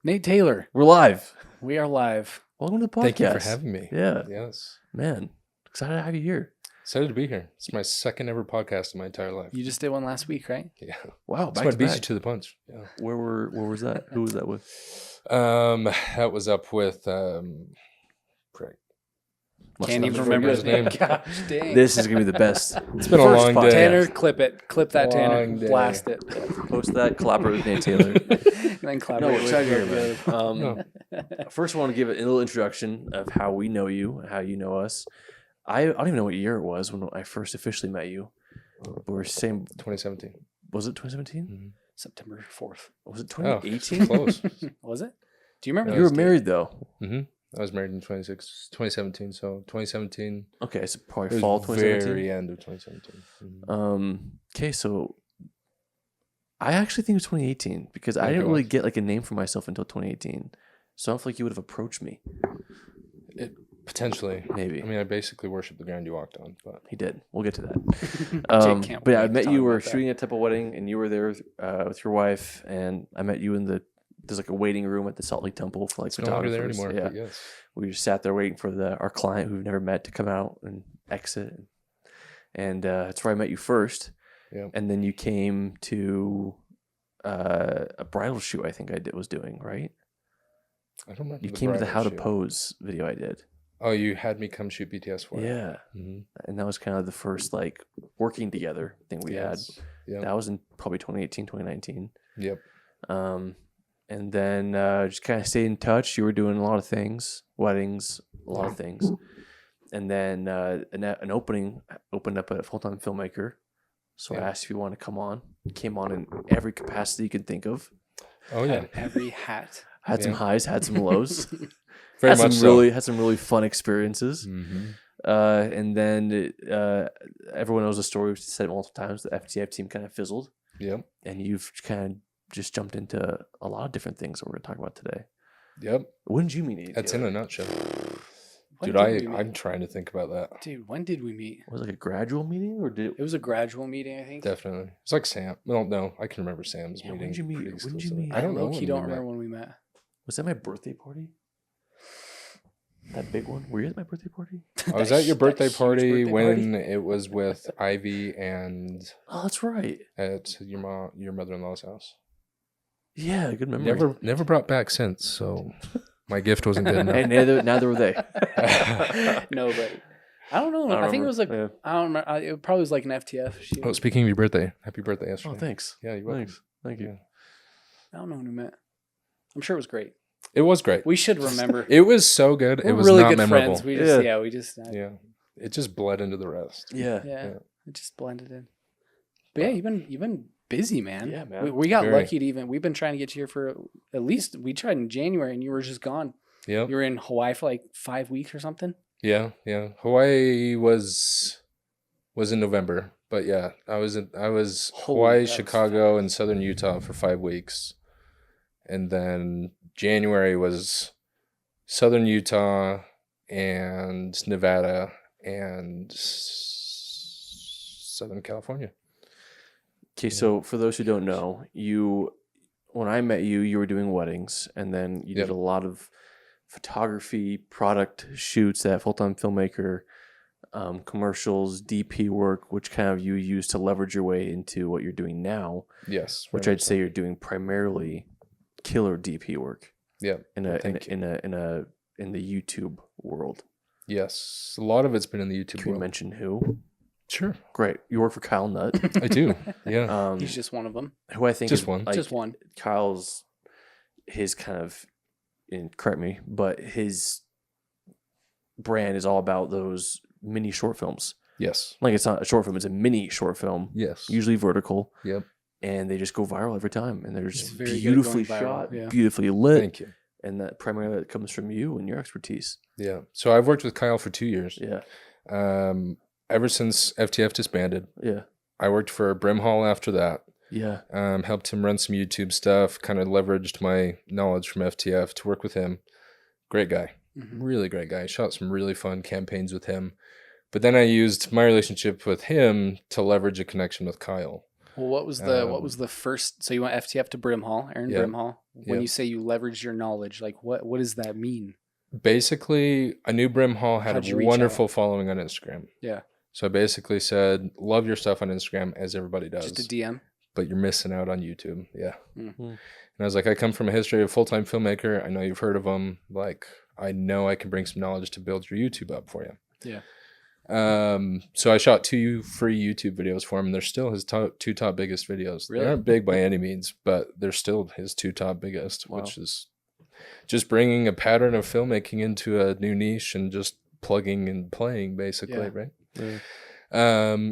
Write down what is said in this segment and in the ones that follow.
Nate Taylor. We're live. We are live. Welcome to the podcast. Thank you for having me. Yeah. Yes. Man, excited to have you here. Excited to be here. It's my second ever podcast in my entire life. You just did one last week, right? Yeah. Wow. That's what beat you to the punch. Yeah. Where was that? Who was that with? That was up with prick. Can't even not remember his forget name. his name. Gosh dang. This is gonna be the best. It's been a First long podcast. day. Tanner, clip it. Clip that, Tanner. Long day. Blast it. Post that. Collaborate with Nate Taylor. And then collaborate with excited your- here, man. First, I want to give a little introduction of how we know you, how you know us. I don't even know what year it was when I first officially met you. We're same. 2017. Was it 2017? Mm-hmm. September 4th. Was it Oh, 2018? close. Was it? Do you remember? You were married though. Mm-hmm. I was married in 2017. So 2017. Okay, so probably It was fall 2017. very end of 2017. Mm-hmm. Okay, so I actually think it was 2018 because I Okay, didn't really well. get like a name for myself until 2018. So I don't feel like you would have approached me. Potentially. Maybe. I mean, I basically worship the ground you walked on, but He did. We'll get to that. can't But yeah, I wait to met talk you. We were about that. shooting a type of wedding, and you were there with your wife, and I met you in there's like a waiting room at the Salt Lake Temple for like it's no longer photographers. there anymore. Yeah, But yes. we just sat there waiting for our client who we've never met to come out and exit, and that's where I met you first. Yeah. And then you came to a bridal shoot. I think was doing right. I don't remember. You the came to the bridal How to shoot. Pose video I did. Oh, you had me come shoot BTS for it. Yeah. Mm-hmm. And that was kind of the first like working together thing we had. Yeah. That was in probably 2018, 2019. Yep. And then just kind of stayed in touch. You were doing a lot of things, weddings, a lot of things. And then an opening opened up a full-time filmmaker. So I Yeah. asked if you want to come on. Came on in every capacity you could think of. Oh yeah. Had every hat. Had some Yeah. highs, had some lows. Very had much some had some really fun experiences. Mm-hmm. And then everyone knows the story. We've said it multiple times. The FTF team kind of fizzled, Yep. and you've kind of just jumped into a lot of different things that we're going to talk about today. Yep. When did you meet Nate That's Taylor? in a nutshell. When Dude, did we meet? I'm trying to think about that. Dude, when did we meet? Was it like a gradual meeting, or did It was a gradual meeting, I think. Definitely. It's like Sam. Well, no, I can remember Sam's Yeah, when meeting. did you meet? pretty When did you exclusively. meet? I don't know. Low-key when don't we met. remember when we met. was that my birthday party? That big one? Were you at my birthday party? I was That at your hu- that birthday huge party birthday when party? it was with Ivy and Oh, that's right. at your mother-in-law's house. Yeah, good memory. Never brought back since. So my gift wasn't good enough. And neither were they. No, but I don't know. I think it was like I don't remember. It probably was like an FTF shoot. Oh, speaking of your birthday, happy birthday yesterday. Oh, thanks. Yeah, you're welcome. Thanks. Thank you. Yeah. I don't know when we met. I'm sure it was great. It was great. We should remember. It was so good. We're It was really not good memorable. friends. We just Yeah. yeah. Yeah, it just bled into the rest. Yeah. Yeah, Yeah. it just blended in. But yeah, you've been busy, man. Yeah, man. We got Very. lucky to even. We've been trying to get you here for at least. We tried in January, and you were just gone. Yep. You were in Hawaii for like 5 weeks or something. Yeah. Hawaii was in November, but yeah, I was Holy, Hawaii, that was Chicago, and southern Utah for 5 weeks, and then January was southern Utah and Nevada and Southern California. Okay, so for those who don't know, when I met you, you were doing weddings, and then you did Yep. a lot of photography, product shoots, that full-time filmmaker, commercials, DP work, which kind of you use to leverage your way into what you're doing now, Yes, which very I'd say you're doing primarily killer DP work much so. Yeah. Thank you. in the YouTube world. Yes, a lot of it's been in the YouTube Can we world. mention who? Sure, Great, you work for Kyle Nutt, I do. Yeah, He's just one of them. who I think Just is, one. like, Just one. Kyle's his kind of, and correct me, but his brand is all about those mini short films. yes, Like, it's not a short film; it's a mini short film, yes. usually vertical, Yep. and they just go viral every time. And they're He's just very good at beautifully going viral, shot, yeah. beautifully lit, Thank you. and that primarily that comes from you and your expertise. Yeah. So I've worked with Kyle for 2 years. Yeah, Ever since FTF disbanded, yeah, I worked for Brimhall after that. yeah. Helped him run some YouTube stuff, kind of leveraged my knowledge from FTF to work with him. Great guy. Really great guy. Shot some really fun campaigns with him. But then I used my relationship with him to leverage a connection with Kyle. Well, what was the first? So you went FTF to Brimhall, Aaron Brimhall. When you say you leverage your knowledge, like what does that mean? Basically, I knew Brimhall had a wonderful following on Instagram. Yeah. So I basically said, love your stuff on Instagram as everybody does. Just a DM. But you're missing out on YouTube. Yeah. Mm-hmm. And I was like, I come from a history of full-time filmmaker. I know you've heard of them. Like, I know I can bring some knowledge to build your YouTube up for you. Yeah. So I shot 2 free YouTube videos for him, and they're still his two top biggest videos. Really? They aren't big by any means, but they're still his 2 top biggest, which is just bringing a pattern of filmmaking into a new niche and just plugging and playing, basically, right? Yeah.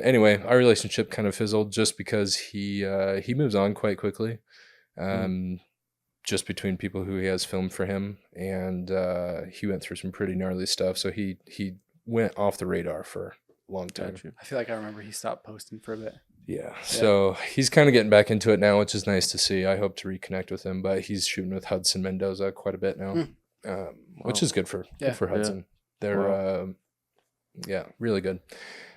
Anyway, our relationship kind of fizzled just because he moves on quite quickly. Just between people who he has filmed for him, and he went through some pretty gnarly stuff. So he went off the radar for a long time. I feel like I remember he stopped posting for a bit. Yeah. So he's kind of getting back into it now, which is nice to see. I hope to reconnect with him, but he's shooting with Hudson Mendoza quite a bit now, which is good for Hudson. They're really good.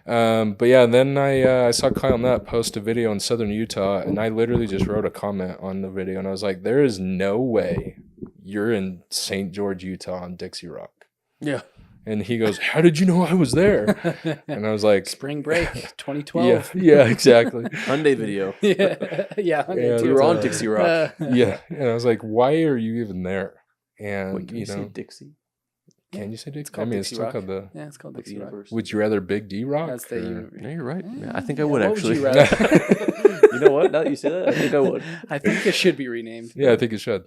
But yeah, then I saw Kyle Nutt post a video in Southern Utah, and I literally just wrote a comment on the video, and I was like, there is no way you're in St. George, Utah on Dixie Rock. Yeah. And he goes, how did you know I was there? And I was like, spring break 2012. Yeah, exactly. Hyundai video. Hyundai we were on Dixie Rock. And I was like, why are you even there? And wait, can you say Dixie? Can you say Dixie? It's called Dixie Rock. It's called Dixie Rock. Would you rather Big D Rock? That's the No, you're right. Yeah, I think I would actually. Would you rather? You know what? Now that you say that, I think I would. I think it should be renamed. Yeah, I think it should.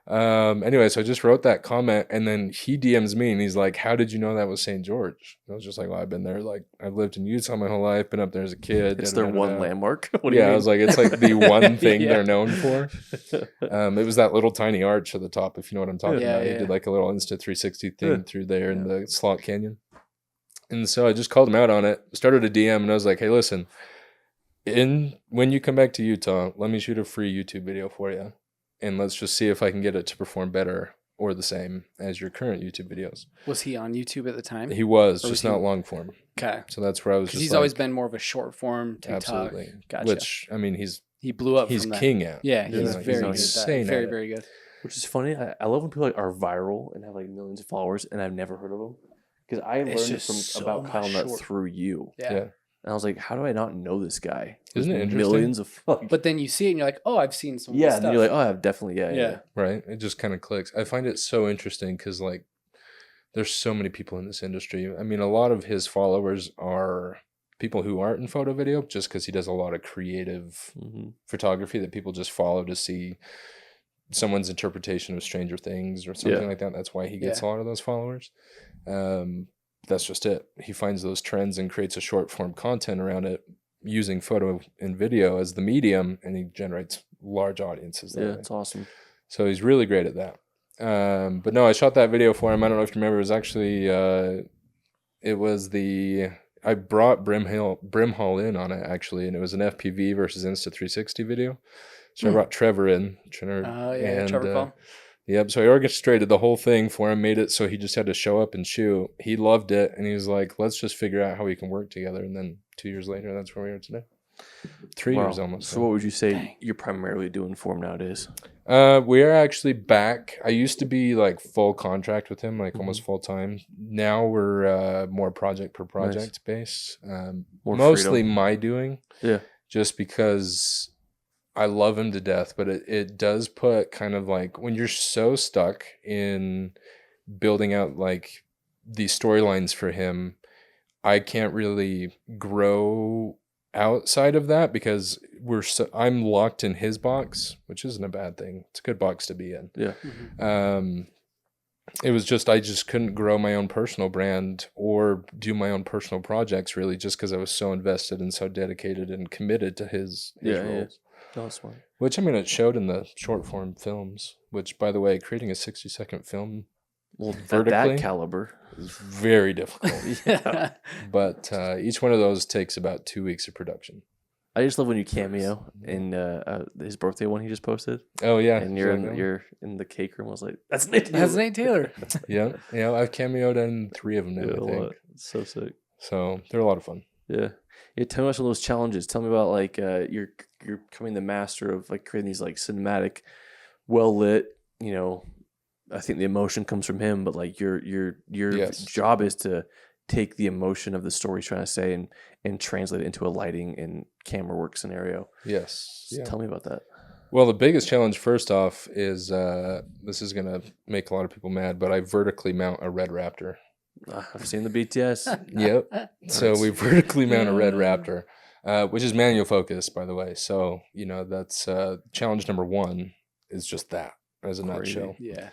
Anyway, so I just wrote that comment, and then he DMs me, and he's like, how did you know that was St. George? And I was just like, well, I've been there. Like, I've lived in Utah my whole life, been up there as a kid. It's their one landmark. What do you mean? I was like, it's like the one thing they're known for. It was that little tiny arch at the top, if you know what I'm talking about. He did like a little Insta 360 thing through there in the Slot Canyon. And so I just called him out on it, started a DM, and I was like, hey, listen, when you come back to Utah, let me shoot a free YouTube video for you. And let's just see if I can get it to perform better or the same as your current YouTube videos. Was he on YouTube at the time? He was, just not long form. Okay. So that's where I was just he's always been more of a short form TikTok. Absolutely. Gotcha. Which, I mean, he blew up he's from that. King at. Yeah, he's very good at that. Very, very good. Which is funny. I love when people are viral and have like millions of followers, and I've never heard of them. Because I learned about Kyle Nutt through you. Yeah. And I was like, how do I not know this guy? Isn't it interesting? Millions of But then you see it and you're like, oh, I've seen some of this stuff. And you're like, oh, I've definitely, yeah. Right? It just kind of clicks. I find it so interesting because, like, there's so many people in this industry. I mean, a lot of his followers are people who aren't in photo video just because he does a lot of creative photography that people just follow to see someone's interpretation of Stranger Things or something like that. That's why he gets a lot of those followers. That's just it. He finds those trends and creates a short form content around it using photo and video as the medium, and he generates large audiences. Yeah, it's awesome. So he's really great at that. But no, I shot that video for him. I don't know if you remember. It was actually, I brought Brimhall in on it actually, and it was an FPV versus Insta 360 video. So I brought Trevor in. Trevor Paul. Yep. So I orchestrated the whole thing for him, made it so he just had to show up and shoot. He loved it, and he was like, "Let's just figure out how we can work together." And then 2 years later, that's where we are today. 3 years almost. So what would you say you're primarily doing for him nowadays? We are actually back. I used to be like full contract with him, like almost full time. Now we're more project per project base. Mostly freedom. My doing. Yeah. Just because I love him to death, but it does put kind of like when you're so stuck in building out like these storylines for him, I can't really grow outside of that because I'm locked in his box, which isn't a bad thing. It's a good box to be in. Yeah. It was just I just couldn't grow my own personal brand or do my own personal projects really just because I was so invested and so dedicated and committed to his roles. No, that's fine. Which, I mean, it showed in the short form films, which, by the way, creating a 60-second film vertically at that caliber is very difficult. But each one of those takes about 2 weeks of production. I just love when you cameo in his birthday one he just posted. Oh yeah, And you're in the cake room. I was like, that's Nate Taylor. That's Nate Taylor. yeah. I've cameoed in 3 of them now, I think. It's so sick. So they're a lot of fun. Yeah. Tell me about some of those challenges. Tell me about like you're becoming the master of like creating these like cinematic, well lit. I think the emotion comes from him, but like your job is to take the emotion of the story he's trying to say and translate it into a lighting and camera work scenario. Yes. So tell me about that. Well, the biggest challenge, first off, is this is going to make a lot of people mad, but I vertically mount a Red Raptor. I've seen the BTS. Yep. So we vertically mount a Red Raptor, which is manual focus, by the way. So, that's challenge number 1 is just that as a nutshell. Yeah.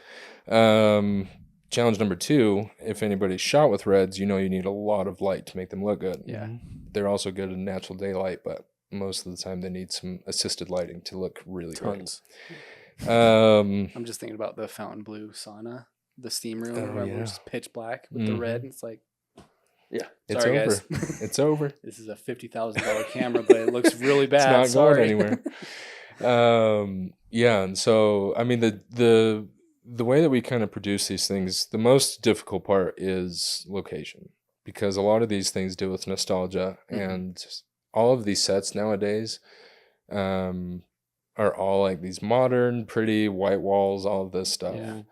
Challenge number 2, if anybody's shot with Reds, you need a lot of light to make them look good. Yeah. They're also good in natural daylight, but most of the time they need some assisted lighting to look really Tons. good. I'm just thinking about the fountain blue sauna, the steam room, where it's pitch black with the red. And it's like, it's sorry, over. guys. It's over. This is a $50,000 camera, but it looks really bad. It's not going anywhere. And so I mean the way that we kind of produce these things, the most difficult part is location, because a lot of these things deal with nostalgia, and all of these sets nowadays are all like these modern, pretty white walls, all of this stuff. Yeah.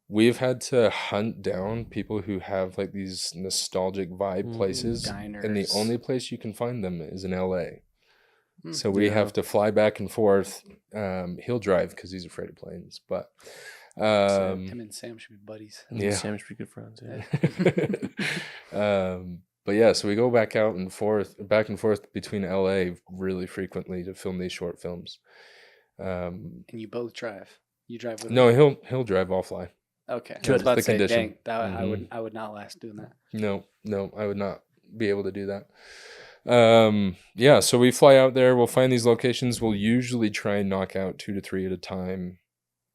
We've had to hunt down people who have like these nostalgic vibe places, diners. and the only place you can find them is in LA. So we have to fly back and forth. He'll drive because he's afraid of planes, but him and Sam should be buddies. Yeah, Sam should be good friends. Yeah. But yeah, so we go back and forth between LA really frequently to film these short films. And you both drive. You drive with No, him? he'll drive. I'll fly. Okay. To I was about the to say, condition. dang, I would not last doing that. No, I would not be able to do that. So we fly out there, we'll find these locations, we'll usually try and knock out 2 to 3 at a time.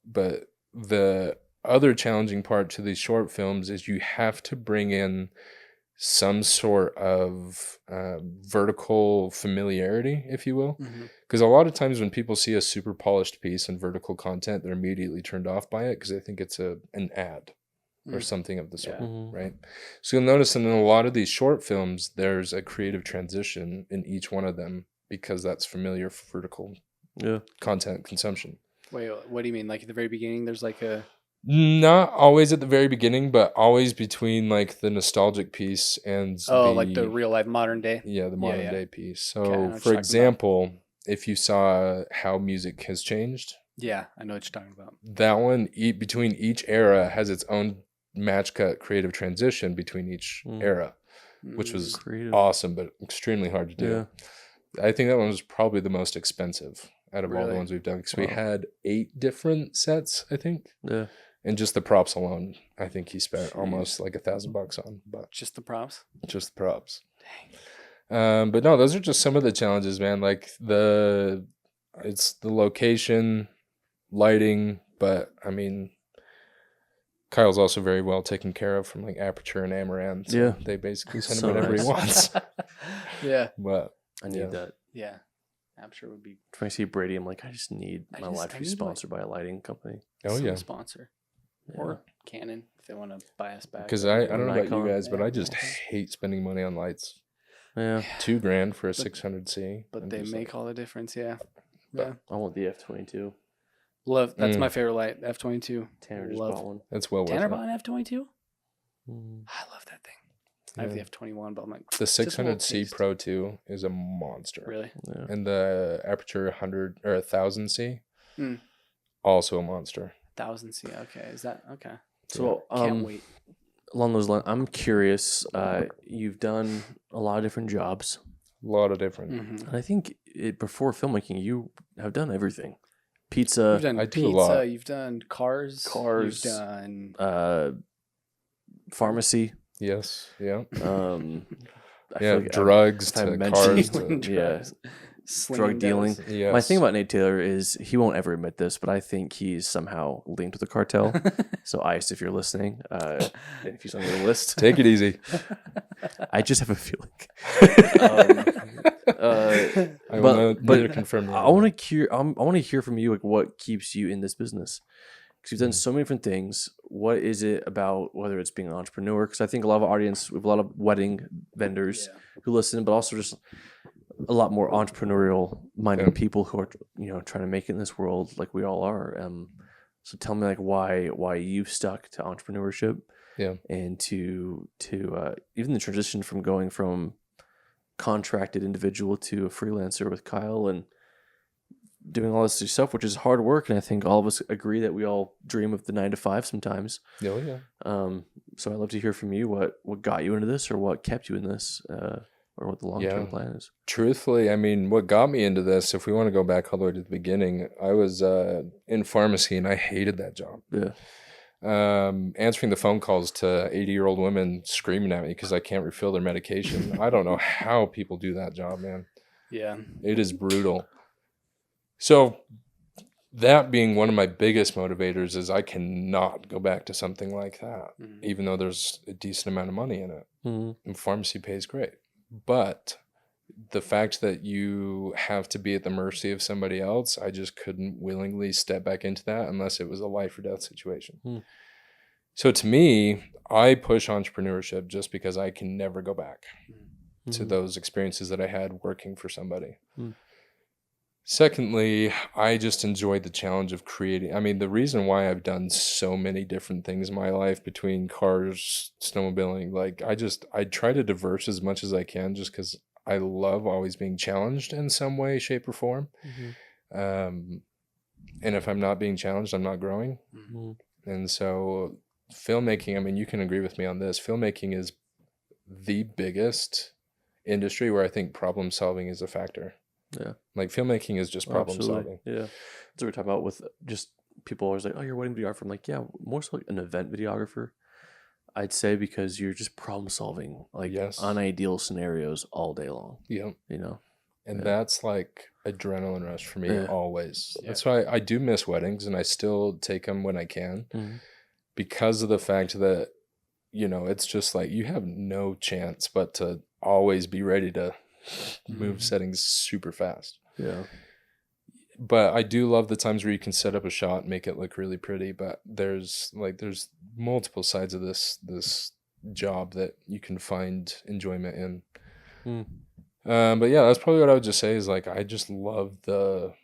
But the other challenging part to these short films is you have to bring in some sort of vertical familiarity, if you will. Because a lot of times when people see a super polished piece and vertical content, they're immediately turned off by it because they think it's an ad or something of the sort, right? So you'll notice that in a lot of these short films, there's a creative transition in each one of them because that's familiar vertical content consumption. Wait, what do you mean? Like at the very beginning, there's like a... Not always at the very beginning, but always between like the nostalgic piece and like the real life modern day. Yeah, the modern day piece. So okay, for example, if you saw how music has changed. Yeah, I know what you're talking about. That one, between each era, has its own match cut creative transition between each era, which was awesome, but extremely hard to do. Yeah. I think that one was probably the most expensive out of all the ones we've done, because we had 8 different sets, I think. Yeah. And just the props alone, I think he spent almost like $1,000 on. But just the props? Just the props. Dang. But no, those are just some of the challenges, man. Like it's the location, lighting, but I mean, Kyle's also very well taken care of from like Aperture and Amaranth. So they basically send him whatever he wants. But I need that. Yeah. Aperture would be. When I see Brady, I'm like, I just need my life to be sponsored by a lighting company. Oh yeah, sponsor or Canon if they want to buy us back. Because I don't know about you guys, but I just hate spending money on lights. Yeah, $2,000 for a 600C. But they make all the difference. Yeah. I want the F22. Love that's my favorite light. F22. Tanner just bought one. That's well worth it. Tanner bought an F22. I love that thing. I have the F21, but I'm like, the 600C Pro 2 is a monster. Really? Yeah. And the Aperture 100 or 1000C, also a monster. 1000C. Okay, is that okay? So can't wait. Along those lines, I'm curious. You've done a lot of different jobs. A lot of different. And I think before filmmaking, you have done everything. Pizza. You've done pizza. A lot. You've done cars. You've done pharmacy. Yes. Yeah. Like drugs to cars. Drug dealing. Yes. My thing about Nate Taylor is he won't ever admit this, but I think he's somehow linked with the cartel. So Ice, if you're listening, if he's on your list, take it easy. I just have a feeling. I want to confirm that. I want to hear from you, like, what keeps you in this business? Because you've done so many different things. What is it about, whether it's being an entrepreneur? Because I think a lot of audience, we have a lot of wedding vendors who listen, but also just a lot more entrepreneurial minded people who are, trying to make it in this world, like we all are. So tell me, like, why you've stuck to entrepreneurship, and to even the transition from going from contracted individual to a freelancer with Kyle, and doing all this stuff, which is hard work. And I think all of us agree that we all dream of the 9 to 5 sometimes. Oh, yeah. So I'd love to hear from you what got you into this, or what kept you in this, or what the long-term plan is. Truthfully, I mean, what got me into this, if we want to go back all the way to the beginning, I was in pharmacy and I hated that job. Yeah. Answering the phone calls to 80-year-old women screaming at me because I can't refill their medication. I don't know how people do that job, man. Yeah. It is brutal. So that being one of my biggest motivators is I cannot go back to something like that, even though there's a decent amount of money in it. And pharmacy pays great. But the fact that you have to be at the mercy of somebody else, I just couldn't willingly step back into that unless it was a life or death situation. So to me, I push entrepreneurship just because I can never go back to those experiences that I had working for somebody. Secondly, I just enjoyed the challenge of creating. I mean, the reason why I've done so many different things in my life, between cars, snowmobiling, like I try to diverse as much as I can, just because I love always being challenged in some way, shape, or form. And if I'm not being challenged, I'm not growing. And so filmmaking, I mean, you can agree with me on this. Filmmaking is the biggest industry where I think problem solving is a factor. Yeah. Like filmmaking is just problem solving. Yeah. That's what we're talking about with just people always like, oh, you're a wedding videographer. I'm like, yeah, more so like an event videographer, I'd say, because you're just problem solving, like unideal scenarios all day long. Yeah. And that's like adrenaline rush for me always. That's why I do miss weddings, and I still take them when I can, because of the fact that, it's just like you have no chance but to always be ready to move settings super fast. Yeah. But I do love the times where you can set up a shot and make it look really pretty, but there's multiple sides of this job that you can find enjoyment in. But yeah, that's probably what I would just say is, like, I just love the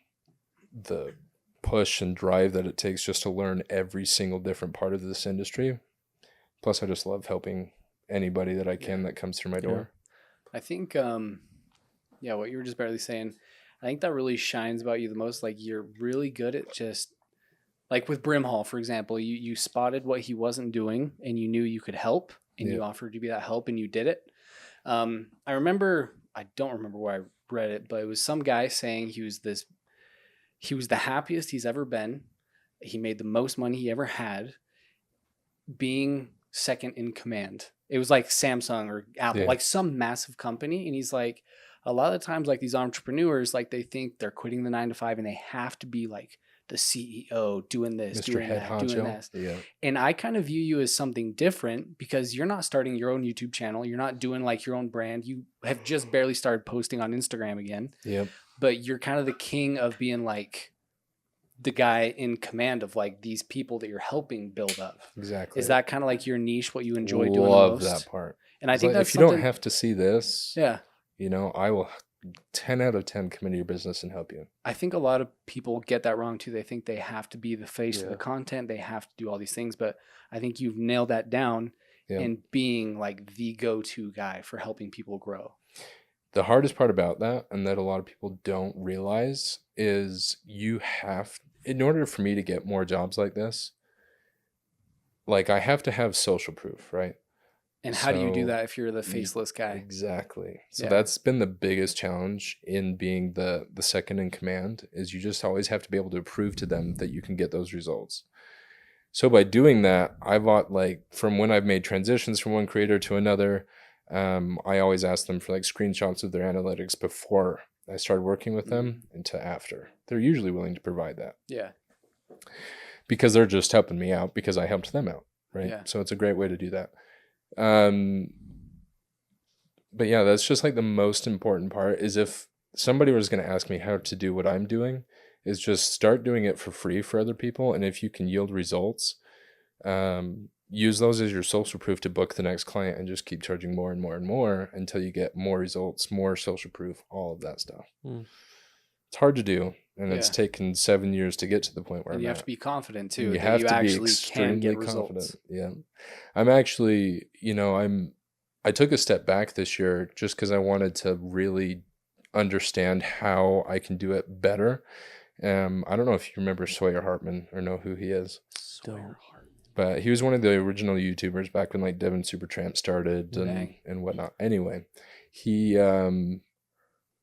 push and drive that it takes just to learn every single different part of this industry. Plus I just love helping anybody that I can that comes through my door. I think what you were just barely saying, I think that really shines about you the most. Like, you're really good at just, like with Brimhall, for example, you spotted what he wasn't doing and you knew you could help, and you offered to be that help, and you did it. I don't remember where I read it, but it was some guy saying he was the happiest he's ever been. He made the most money he ever had being second in command. It was like Samsung or Apple, like some massive company. And he's like, a lot of the times, like, these entrepreneurs, like, they think they're quitting the 9 to 5 and they have to be like the CEO doing this, Mr. doing Head that, Honcho. doing this. Yeah. And I kind of view you as something different, because you're not starting your own YouTube channel. You're not doing like your own brand. You have just barely started posting on Instagram again. Yep. But you're kind of the king of being like the guy in command of like these people that you're helping build up. Exactly. Is that kind of like your niche, what you enjoy doing the most? most? That part. And I think like, that's if you something, don't have to see this, yeah, I will 10 out of 10 come into your business and help you. I think a lot of people get that wrong too. They think they have to be the face of the content. They have to do all these things, but I think you've nailed that down in being like the go-to guy for helping people grow. The hardest part about that, and that a lot of people don't realize, is in order for me to get more jobs like this, like, I have to have social proof, right? And how do you do that if you're the faceless guy? Exactly. So that's been the biggest challenge in being the second in command, is you just always have to be able to prove to them that you can get those results. So by doing that, I've like, from when I've made transitions from one creator to another, I always ask them for like screenshots of their analytics before I started working with them and to after. They're usually willing to provide that. Yeah. Because they're just helping me out because I helped them out, right? Yeah. So it's a great way to do that. But yeah, that's just like the most important part, is if somebody was going to ask me how to do what I'm doing, is just start doing it for free for other people. And if you can yield results, use those as your social proof to book the next client, and just keep charging more and more and more until you get more results, more social proof, all of that stuff. It's hard to do, and it's taken 7 years to get to the point where And I'm you at. have to be confident too. You that have you to be actually can get extremely confident. results. Yeah. I'm actually, I took a step back this year just because I wanted to really understand how I can do it better. I don't know if you remember Sawyer Hartman or know who he is. But he was one of the original YouTubers back when like Devin Supertramp started and whatnot. Anyway, him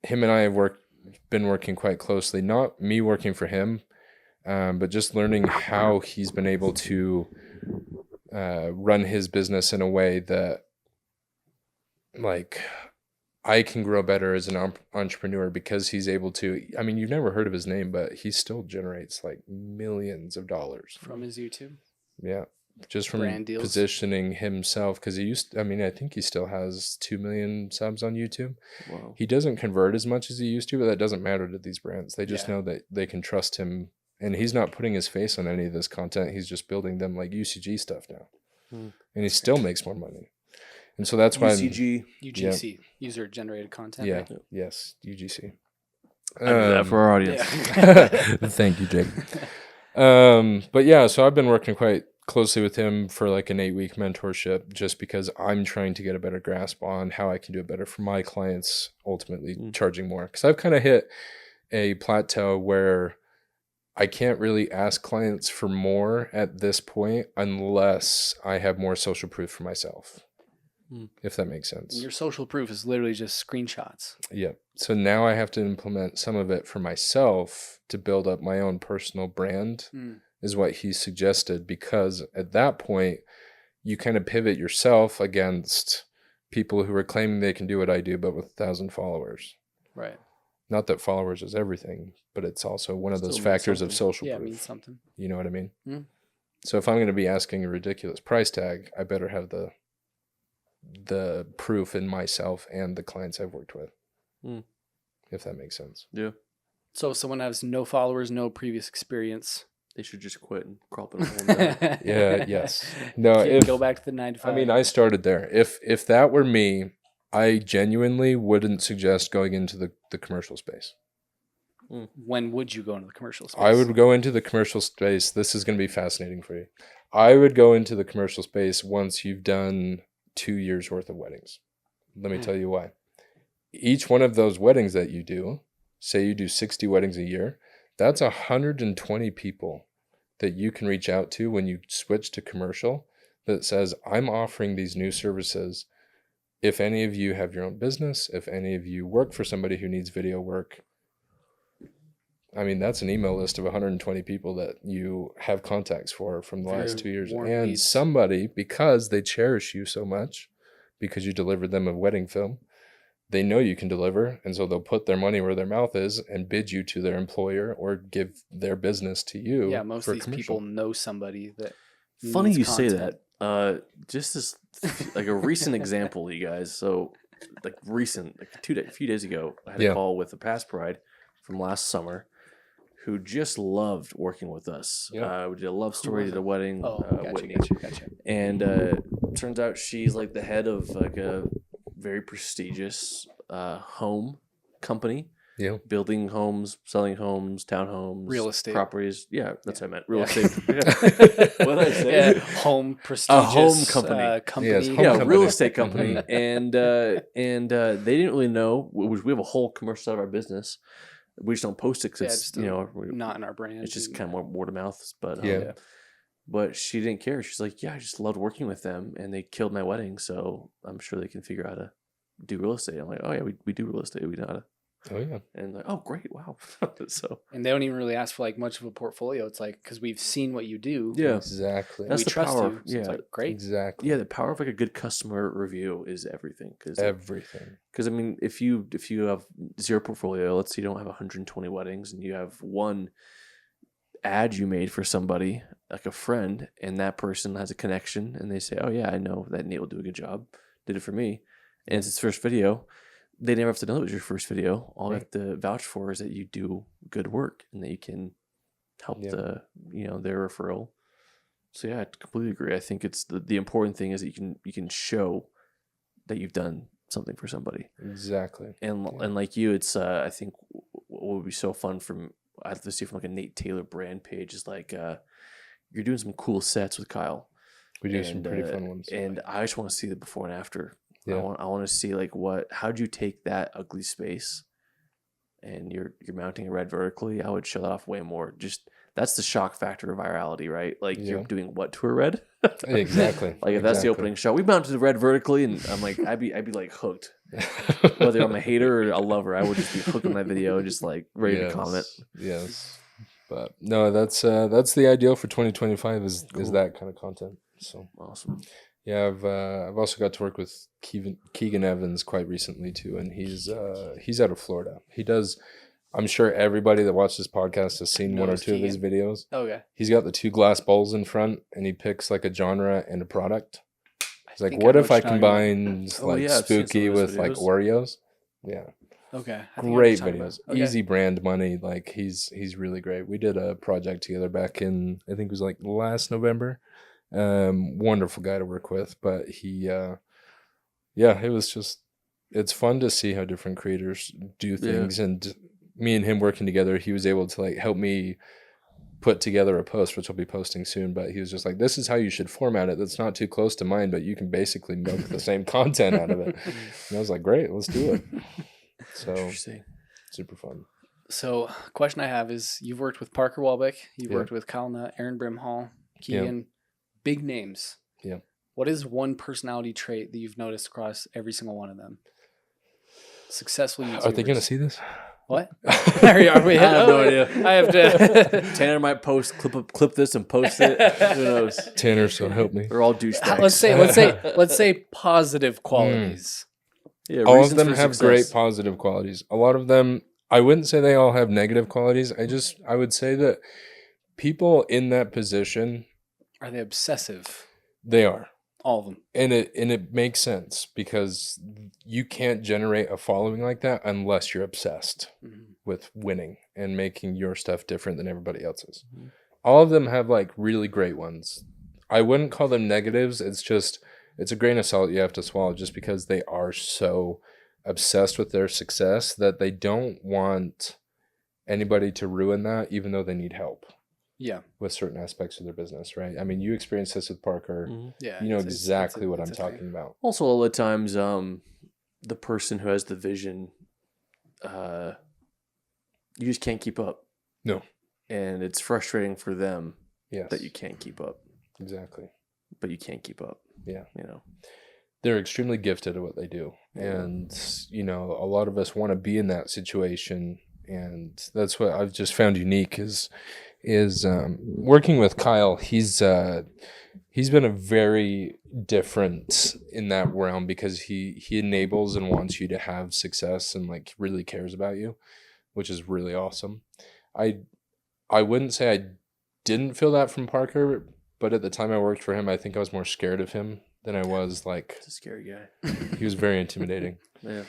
and I have been working quite closely. Not me working for him, but just learning how he's been able to run his business in a way that like I can grow better as an entrepreneur, because he's able to. I mean, you've never heard of his name, but he still generates like millions of dollars From his YouTube. Yeah, just from Brand deals. positioning himself, because I think he still has 2 million subs on YouTube. Wow. He doesn't convert as much as he used to, but that doesn't matter to these brands. They just know that they can trust him, and he's not putting his face on any of this content. He's just building them like UCG stuff now, and he still makes more money. And so that's why UGC, user generated content. Yeah, right? yes, UGC. I do that for our audience. Thank you, Jake. But yeah, so I've been working quite closely with him for like an 8-week mentorship, just because I'm trying to get a better grasp on how I can do it better for my clients, ultimately charging more. Because I've kind of hit a plateau where I can't really ask clients for more at this point unless I have more social proof for myself. If that makes sense. And your social proof is literally just screenshots. Yeah. So now I have to implement some of it for myself to build up my own personal brand, is what he suggested. Because at that point, you kind of pivot yourself against people who are claiming they can do what I do, but with 1,000 followers. Right. Not that followers is everything, but it's also one of those Still means factors of something. social Yeah, it proof. means something. You know what I mean? So if I'm going to be asking a ridiculous price tag, I better have the proof in myself and the clients I've worked with, if that makes sense. Yeah. So if someone has no followers, no previous experience, They should just quit and crawl up in a hole. And Yeah. Yes. No. go back to the 9 to 5. I mean, I started there. If that were me, I genuinely wouldn't suggest going into the commercial space. When would you go into the commercial space? I would go into the commercial space. This is going to be fascinating for you. I would go into the commercial space once you've done 2 years worth of weddings. Let me tell you why. Each one of those weddings that you do, say you do 60 weddings a year, that's 120 people that you can reach out to when you switch to commercial that says, I'm offering these new services. If any of you have your own business, if any of you work for somebody who needs video work, I mean, that's an email list of 120 people that you have contacts for from the last 2 years. And leads. somebody, because they cherish you so much, because you delivered them a wedding film, they know you can deliver. And so they'll put their money where their mouth is and bid you to their employer or give their business to you. Yeah, most of these people know somebody that Funny needs you say content. that. Just this, like a recent example, you guys. So, like a few days ago, I had a call with a past bride from last summer who just loved working with us. Yeah. We did a love story, did a wedding. Whitney. Gotcha. And turns out she's like the head of like a very prestigious home company. Yeah. Building homes, selling homes, townhomes, Real estate. properties. Yeah, that's what I meant. Real estate. What did I say? Yeah, home prestigious. A home company. Company. Yes, home Yeah, company. real estate company. And they didn't really know. We have a whole commercial side of our business. We just don't post it because it's not in our brand. It's just kind of more word of mouth. But Yeah. But she didn't care. She's like, yeah, I just loved working with them, and they killed my wedding. So I'm sure they can figure out how to do real estate. I'm like, oh yeah, we do real estate. We know how to. Oh yeah. And like, oh great, wow. So and they don't even really ask for like much of a portfolio. It's like, because we've seen what you do. yeah, Exactly. That's we the trust power. you. So Yeah, it's like, great. Exactly. yeah. The power of like a good customer review is everything. Everything. Because I mean, if you have zero portfolio, let's say you don't have 120 weddings, and you have one ad you made for somebody, like a friend, and that person has a connection, and they say, "Oh yeah, I know that Nate will do a good job. Did it for me," and it's his first video. they never have to know it was your first video. All they Right. have to vouch for is that you do good work and that you can help Yeah. their referral. So yeah, I completely agree. I think it's the important thing is that you can show that you've done something for somebody. Exactly. And like you, it's I think what would be so fun from I'd have to see from like a Nate Taylor brand page is like you're doing some cool sets with Kyle. We do some pretty fun ones. And I just want to see the before and after. Yeah. I want to see like how'd you take that ugly space and you're mounting a red vertically. I would show that off way more. Just that's the shock factor of virality, right? Like you're doing what to a red? Exactly. Like if that's the opening shot, we mounted the red vertically, and I'm like, I'd be like hooked. Whether I'm a hater or a lover, I would just be hooked on that video and just like ready to comment. Yes. But no, that's the ideal for 2025 is that kind of content. So awesome. Yeah, I've also got to work with Keegan Evans quite recently too, and he's out of Florida. He does. I'm sure everybody that watched this podcast has seen one or two of his videos. Okay. He's got the 2 glass bowls in front, and he picks like a genre and a product. He's like, think what I if know I what you're talking about. combined like yeah, I've seen some spooky of his with like videos. Oreos? Yeah. Okay. I think I know what Great you're talking videos. about. Okay. Easy brand money. Like he's really great. We did a project together back in, I think it was like last November. Wonderful guy to work with, but he it was just, it's fun to see how different creators do things. And me and him working together, he was able to like help me put together a post, which I'll be posting soon, but he was just like, this is how you should format it. That's not too close to mine, but you can basically milk the same content out of it. And I was like, great, let's do it. So Interesting. super fun. So, question I have is: you've worked with Parker Walbeck, you've Yeah. worked with Kyle Nutt, Aaron Brimhall, Keegan, big names. Yeah. What is one personality trait that you've noticed across every single one of them? Successful YouTubers. Are they going to see this? What? Are we? I have no idea. I have to. Tanner might clip this and post it. Who knows? Tanner, so help me. They're all douchebags. let's say positive qualities. Yeah, All of reasons them for have success. great positive qualities. A lot of them, I wouldn't say they all have negative qualities. I would say that people in that position, Are they obsessive? they are. All of them. And it makes sense because you can't generate a following like that unless you're obsessed with winning and making your stuff different than everybody else's. All of them have like really great ones. I wouldn't call them negatives. It's a grain of salt you have to swallow just because they are so obsessed with their success that they don't want anybody to ruin that, even though they need help. Yeah. With certain aspects of their business, right? I mean, you experienced this with Parker. Yeah. You know it's- exactly what I'm it's a thing. talking about. Also, all the times, the person who has the vision, you just can't keep up. No. And it's frustrating for them Yes. that you can't keep up, Exactly. but you can't keep up. Yeah. You know. They're extremely gifted at what they do. And, you know, a lot of us want to be in that situation. And that's what I've just found unique is working with Kyle. He's been a very different in that realm because he enables and wants you to have success and like really cares about you, which is really awesome. I wouldn't say I didn't feel that from Parker, but at the time I worked for him, I think I was more scared of him than I was like, It's a scary guy. he was very intimidating. Yeah.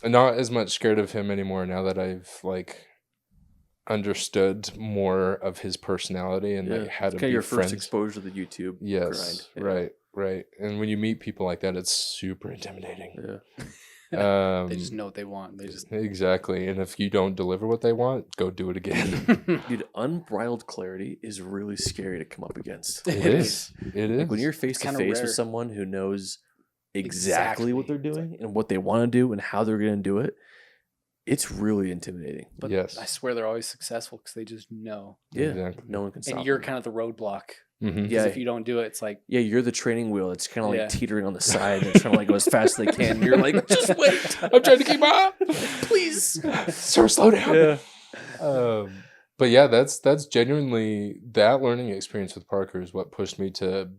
Not as much scared of him anymore now that I've like understood more of his personality and like how to It's kind be of your friends. first exposure to the YouTube Yes, grind. right. And when you meet people like that, it's super intimidating. Yeah. They just know what they want. They just Exactly. And if you don't deliver what they want, go do it again. Dude, unbridled clarity is really scary to come up against. It is. It is. Like when you're face to kinda face rare. with someone who knows exactly what they're doing and what they want to do and how they're going to do it, it's really intimidating. But Yes. I swear they're always successful because they just know. Yeah. Exactly. No one can stop. And you're them. kind of the roadblock. Mhm. Because Yeah. if you don't do it, it's like, Yeah, you're the training wheel. It's kind of like Yeah. teetering on the side. They're trying to like go as fast as they can. You're like, just wait. I'm trying to keep up. Please. Sir, slow down. Yeah. But yeah, that's genuinely that learning experience with Parker is what pushed me to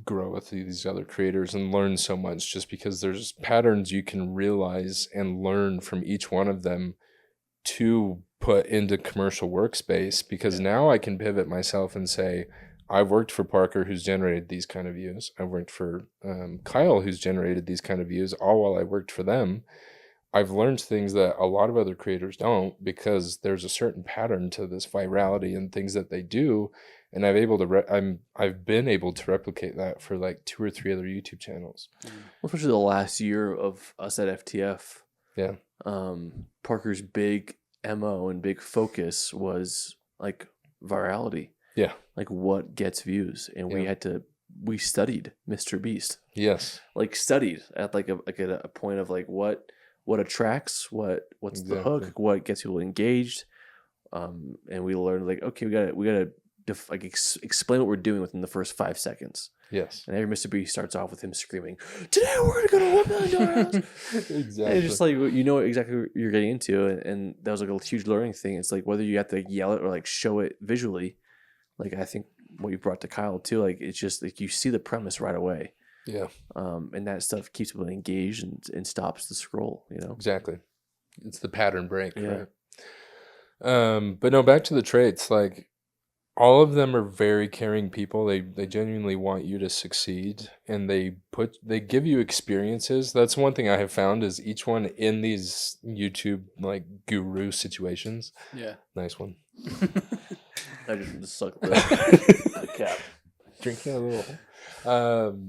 grow with these other creators and learn so much, just because there's patterns you can realize and learn from each one of them to put into commercial workspace, because now I can pivot myself and say, I've worked for Parker, who's generated these kind of views. I've worked for Kyle, who's generated these kind of views, all while I worked for them. I've learned things that a lot of other creators don't, because there's a certain pattern to this virality and things that they do, and I've been able to replicate that for like 2 or 3 other YouTube channels. Especially the last year of us at FTF. Yeah. Parker's big MO and big focus was like virality. Yeah. Like what gets views, and we studied Mr. Beast. Yes. Like studied at like a point of like what attracts, what's the hook, what gets people engaged, and we learned like, okay, we gotta explain what we're doing within the first 5 seconds. Yes. And every Mr. Beast starts off with him screaming, "Today we're gonna go to $1 million house." Exactly. And it's just like, you know exactly what you're getting into, and that was like a huge learning thing. It's like whether you have to yell it or like show it visually. Like I think what you brought to Kyle too, like it's just like you see the premise right away. Yeah. And that stuff keeps people engaged and stops the scroll, you know? Exactly. It's the pattern break, Yeah. right? But no, back to the traits, like all of them are very caring people. They genuinely want you to succeed, and they give you experiences. That's one thing I have found is each one in these YouTube like guru situations. Yeah. Nice one. I just suck the cap. Drinking a little.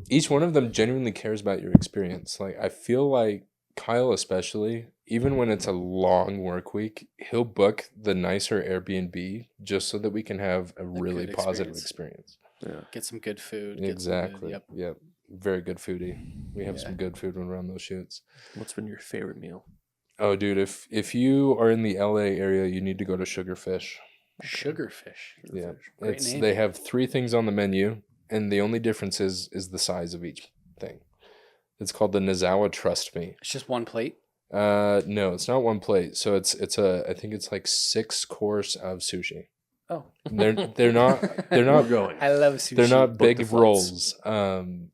Each one of them genuinely cares about your experience. Like I feel like Kyle especially, even when it's a long work week, he'll book the nicer Airbnb just so that we can have a really good positive experience. Yeah. Get some good food. Exactly. Yep. Yep. Very good foodie. We have some good food when we're on those shoots. What's been your favorite meal? Oh, dude, if you are in the LA area, you need to go to Sugarfish. Sugarfish. Yeah. Great name. They have 3 things on the menu, and the only difference is the size of each thing. It's called the Nozawa Trust Me. It's just one plate. No, it's not one plate. So it's I think it's like 6 course of sushi. Oh. They're not going. I love sushi. they're not Book big the flights. rolls.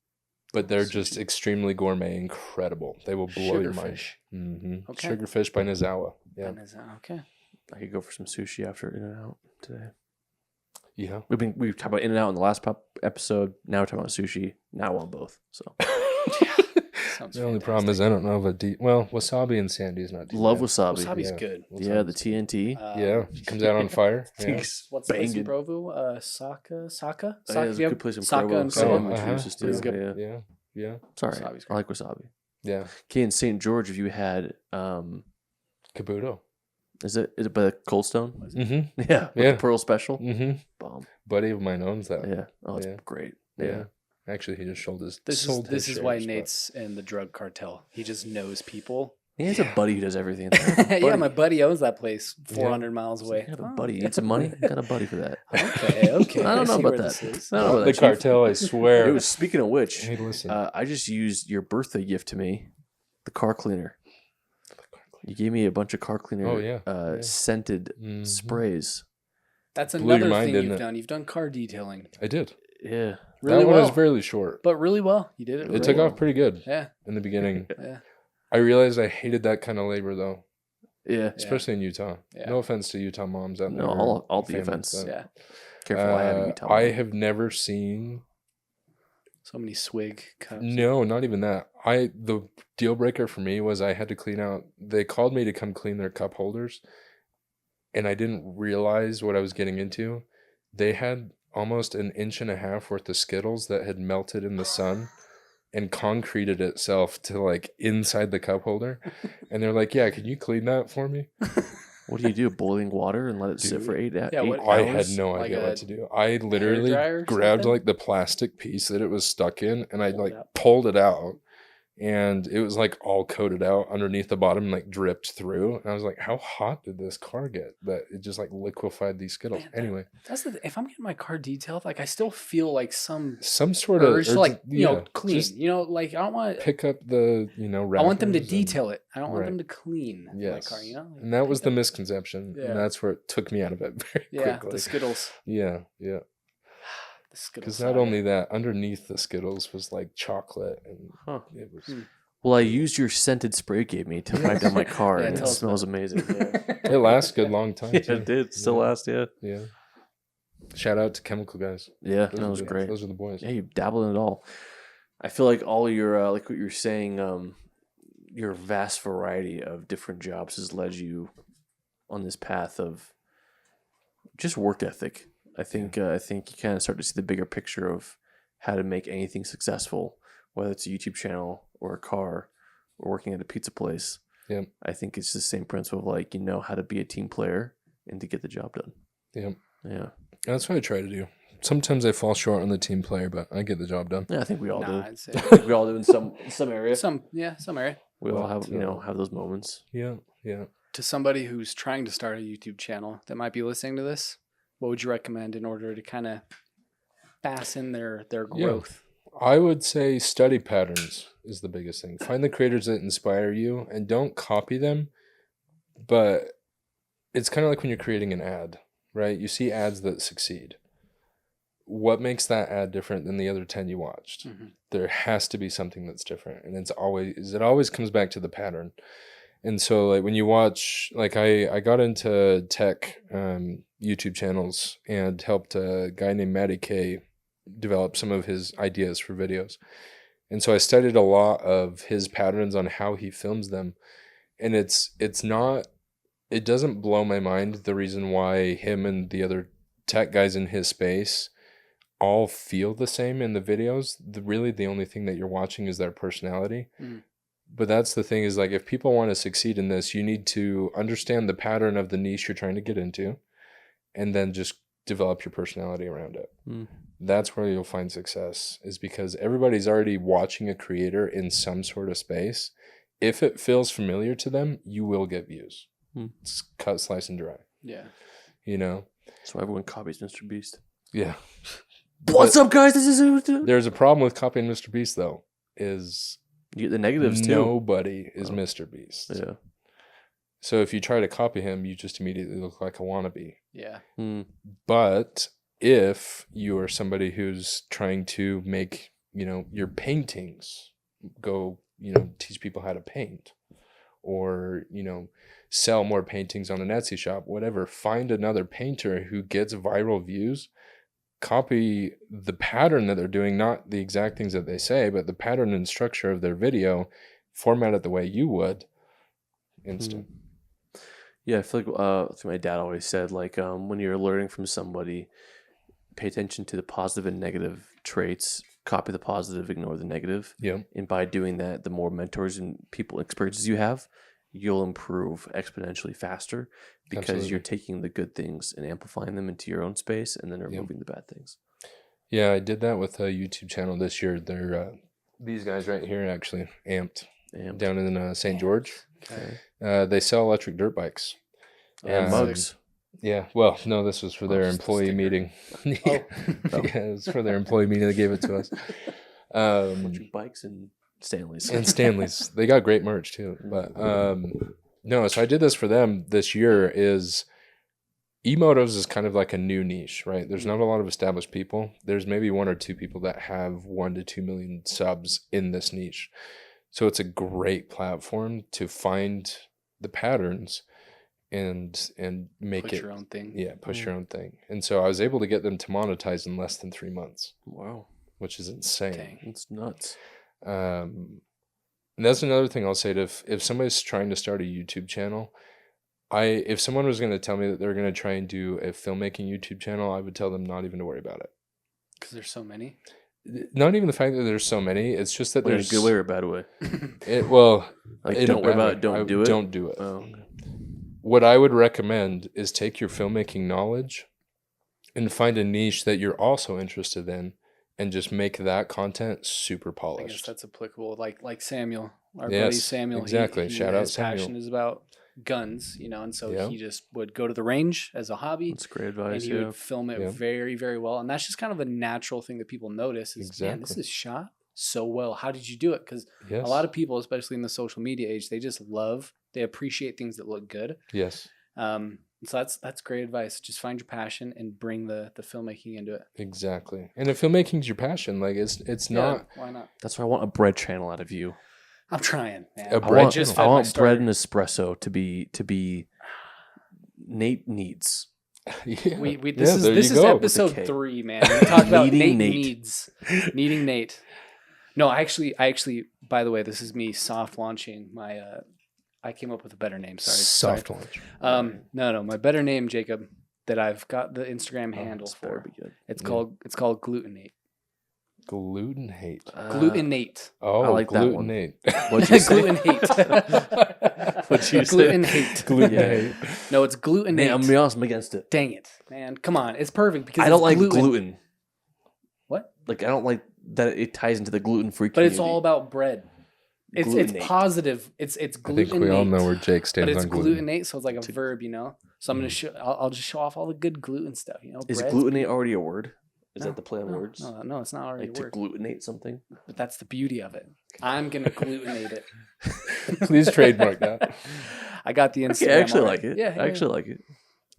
But they're just extremely gourmet, incredible. They will blow your mind. Sugarfish. Mm-hmm. Okay. Sugarfish by Nozawa. Yeah. Okay. I could go for some sushi after In-N-Out today. Yeah. We've talked about In-N-Out in the last episode. Now we're talking about sushi. Now I want both. So Sounds The only fantastic. problem is I don't know if wasabi and sandy is not too love bad. wasabi. Wasabi's Yeah. good. Yeah, the TNT. Yeah, comes out on fire. Yeah. What's the place in Banging. Provo? Saka? Oh, yeah, there's a Yep. good place in Saka Provo. and Salem, Salem. which we used to It's do. good. Yeah. Yeah. It's all right. Wasabi's I like wasabi. Yeah. Okay, in St. George, if you had, Kabuto. is it by the Cold Stone? Mm-hmm. Yeah. With Yeah. the Pearl Special. Mm-hmm. Bomb. Buddy of mine owns that. Yeah. Oh, it's Yeah. great. Yeah. Yeah. Actually, he just sold his. This his is why shares, but- Nate's in the drug cartel. He just knows people. He has a buddy who does everything. It's like, Yeah, buddy. my buddy owns that place 400 miles away. You have a Oh, buddy. You need some money? I got a buddy for that. Okay. I don't know see about where that. this is. I don't know about The that, Chief. cartel, I swear. It was, speaking of which, Hey, listen. I just used your birthday gift to me, the car cleaner. You gave me a bunch of car cleaner Oh, yeah. Yeah. scented Mhm. sprays. That's Blew your another mind, thing didn't you've it? done. You've done car detailing I did. Yeah. really that one well, was fairly short. but really well. You did it. It really took well. off pretty good Yeah, in the beginning. yeah. I realized I hated that kind of labor, though, Yeah. especially in Utah. Yeah. No offense to Utah moms out there. No, or all the families, offense. but, Yeah. Careful, I have you tell I me. have never seen. So many swig cups. No, not even that. The deal breaker for me was I had to clean out. They called me to come clean their cup holders, and I didn't realize what I was getting into. They had almost 1.5 inches worth of Skittles that had melted in the sun and concreted itself to like inside the cup holder. And they're like, "Yeah, can you clean that for me?" What do? Boiling water and let it sit Dude. for 8 Yeah, what- hours? I had no Like idea a what to do. I literally hairdryer or grabbed something? like the plastic piece that it was stuck in, and I Pulled like it out. pulled it out, and it was like all coated out underneath the bottom, and, like dripped through. And I was like, "How hot did this car get that it just like liquefied these Skittles?" Man, that- Anyway, That's if I'm getting my car detailed, like I still feel like some some sort of urge to like yeah, clean. just Like I don't want. pick up the I want them to wrappers and- detail it. I don't want Right. them to clean Yes, my car. Like, and that was pick the up- misconception, Yeah. and that's where it took me out of it very Yeah, quickly. the Skittles. Yeah. The Skittles. Because not saga. only that, underneath the Skittles was like chocolate, and Huh. it was. Hmm. Well, I used your scented spray you gave me to wipe down my car, Yeah, and it tell us smells amazing. Yeah. It lasts a good long time. Yeah, too. it did. Still Yeah. lasts, yeah. Yeah. Shout out to Chemical Guys. Yeah, Those that are was the- great. Those are the boys. Yeah, you dabble in it all. I feel like all your like what you're saying, your vast variety of different jobs has led you on this path of just work ethic. I think you kind of start to see the bigger picture of how to make anything successful, whether it's a YouTube channel or a car or working at a pizza place. Yep. I think it's the same principle of like you know how to be a team player and to get the job done. Yep. Yeah. That's what I try to do. Sometimes I fall short on the team player, but I get the job done. Yeah, I think we all do. I'd say I think we all do in some area. some area. We all But, have have those moments. Yeah. To somebody who's trying to start a YouTube channel that might be listening to this, what would you recommend in order to kind of fasten their growth? I would say study patterns is the biggest thing. Find the creators that inspire you and don't copy them. But it's kind of like when you're creating an ad, right? You see ads that succeed. What makes that ad different than the other 10 you watched? Mm-hmm. There has to be something that's different. And it always comes back to the pattern. And so like when you watch, like I got into tech YouTube channels and helped a guy named Matty K develop some of his ideas for videos. And so I studied a lot of his patterns on how he films them. And it doesn't blow my mind the reason why him and the other tech guys in his space all feel the same in the videos. Really the only thing that you're watching is their personality. Mm. But that's the thing is like, if people want to succeed in this, you need to understand the pattern of the niche you're trying to get into and then just develop your personality around it. Mm. That's where you'll find success, is because everybody's already watching a creator in some sort of space. If it feels familiar to them, you will get views. Mm. It's cut, slice, and dry. Yeah. You know? So everyone copies Mr. Beast. Yeah. What's up, guys? This is there's a problem with copying Mr. Beast, though, is you get the negatives too. Nobody is Mr. Beast. Yeah. So if you try to copy him, you just immediately look like a wannabe. Yeah. Mm. But if you are somebody who's trying to make, your paintings go, teach people how to paint, or, sell more paintings on an Etsy shop, whatever, find another painter who gets viral views, copy the pattern that they're doing, not the exact things that they say, but the pattern and structure of their video, format it the way you would. Instant. Yeah, I feel like my dad always said, like, when you're learning from somebody, pay attention to the positive and negative traits, copy the positive, ignore the negative. Yeah. And by doing that, the more mentors and people experiences you have, you'll improve exponentially faster, because Absolutely. you're taking the good things and amplifying them into your own space and then removing the bad things. Yeah, I did that with a YouTube channel this year. They're these guys right here, actually, Amped. Down in St. George. Okay. They sell electric dirt bikes. And mugs. Yeah, well, no, this was for their employee meeting. Yeah, it was for their employee meeting. They gave it to us. Electric bikes and Stanley's. And Stanley's. They got great merch, too. But no, so I did this for them this year. Is e-motos is kind of like a new niche, right? There's not a lot of established people. There's maybe 1 or 2 people that have 1 to 2 million subs in this niche. So it's a great platform to find the patterns and make push your own thing. Yeah, push your own thing. And so I was able to get them to monetize in less than 3 months. Wow. Which is insane. Dang. It's nuts. And that's another thing I'll say to if somebody's trying to start a YouTube channel, if someone was going to tell me that they're going to try and do a filmmaking YouTube channel, I would tell them not even to worry about it. Because there's so many. Not even the fact that there's so many. It's just that there's a good way or a bad way. Like, don't worry about it. Don't do it. Don't do it. Oh, okay. What I would recommend is take your filmmaking knowledge and find a niche that you're also interested in, and just make that content super polished. I guess that's applicable. Like Samuel, our Yes, buddy Samuel. exactly. Shout out his Samuel. passion is about guns, and so Yeah. he just would go to the range as a hobby. That's great And advice. he would film it Yeah. very, very well. And that's just kind of a natural thing that people notice is, man, this Exactly. is shot so well. How did you do it? Because Yes. a lot of people, especially in the social media age, they appreciate things that look good. Yes. So that's great advice. Just find your passion and bring the filmmaking into it. Exactly. And if filmmaking's your passion, like it's not. Yeah, why not? That's why I want a bread channel out of you. I'm trying, man. A I bread want, channel. I want fed my bread starter. and espresso to be Nate needs. Yeah. We Yeah, this there is you go. episode K. 3, man. We talked about Needing Nate Nate. needing Nate. No, I actually, by the way, this is me soft launching my. I came up with a better name. Sorry. Soft launch. No, my better name, Jacob, that I've got the Instagram handle This better for. be good. It's Yeah. called Glutenate. Gluten hate. Glutenate. Oh, I like that one. glutenate. What'd you say? Glutenate. What'd you say? Glutenate. Glutenate. No, it's glutenate. Man, I'm gonna be honest, I'm against it. Dang it, man! Come on, it's perfect because I don't it's like gluten. What? Like I don't like that it ties into the gluten-free But community. it's all about bread. It's Glutenate. positive. It's I glutenate. think we all know where Jake But stands it's on gluten. glutenate, so it's like a verb, you know. So I'm gonna show. I'll just show off all the good gluten stuff, you know. Is breads. glutenate already a word? Is No, that the play on words? No, it's not already Like a to word. glutenate something? But that's the beauty of it. I'm gonna glutenate it. Please trademark that. I got the Instagram. Okay, I actually already. like it. Yeah, I actually like it.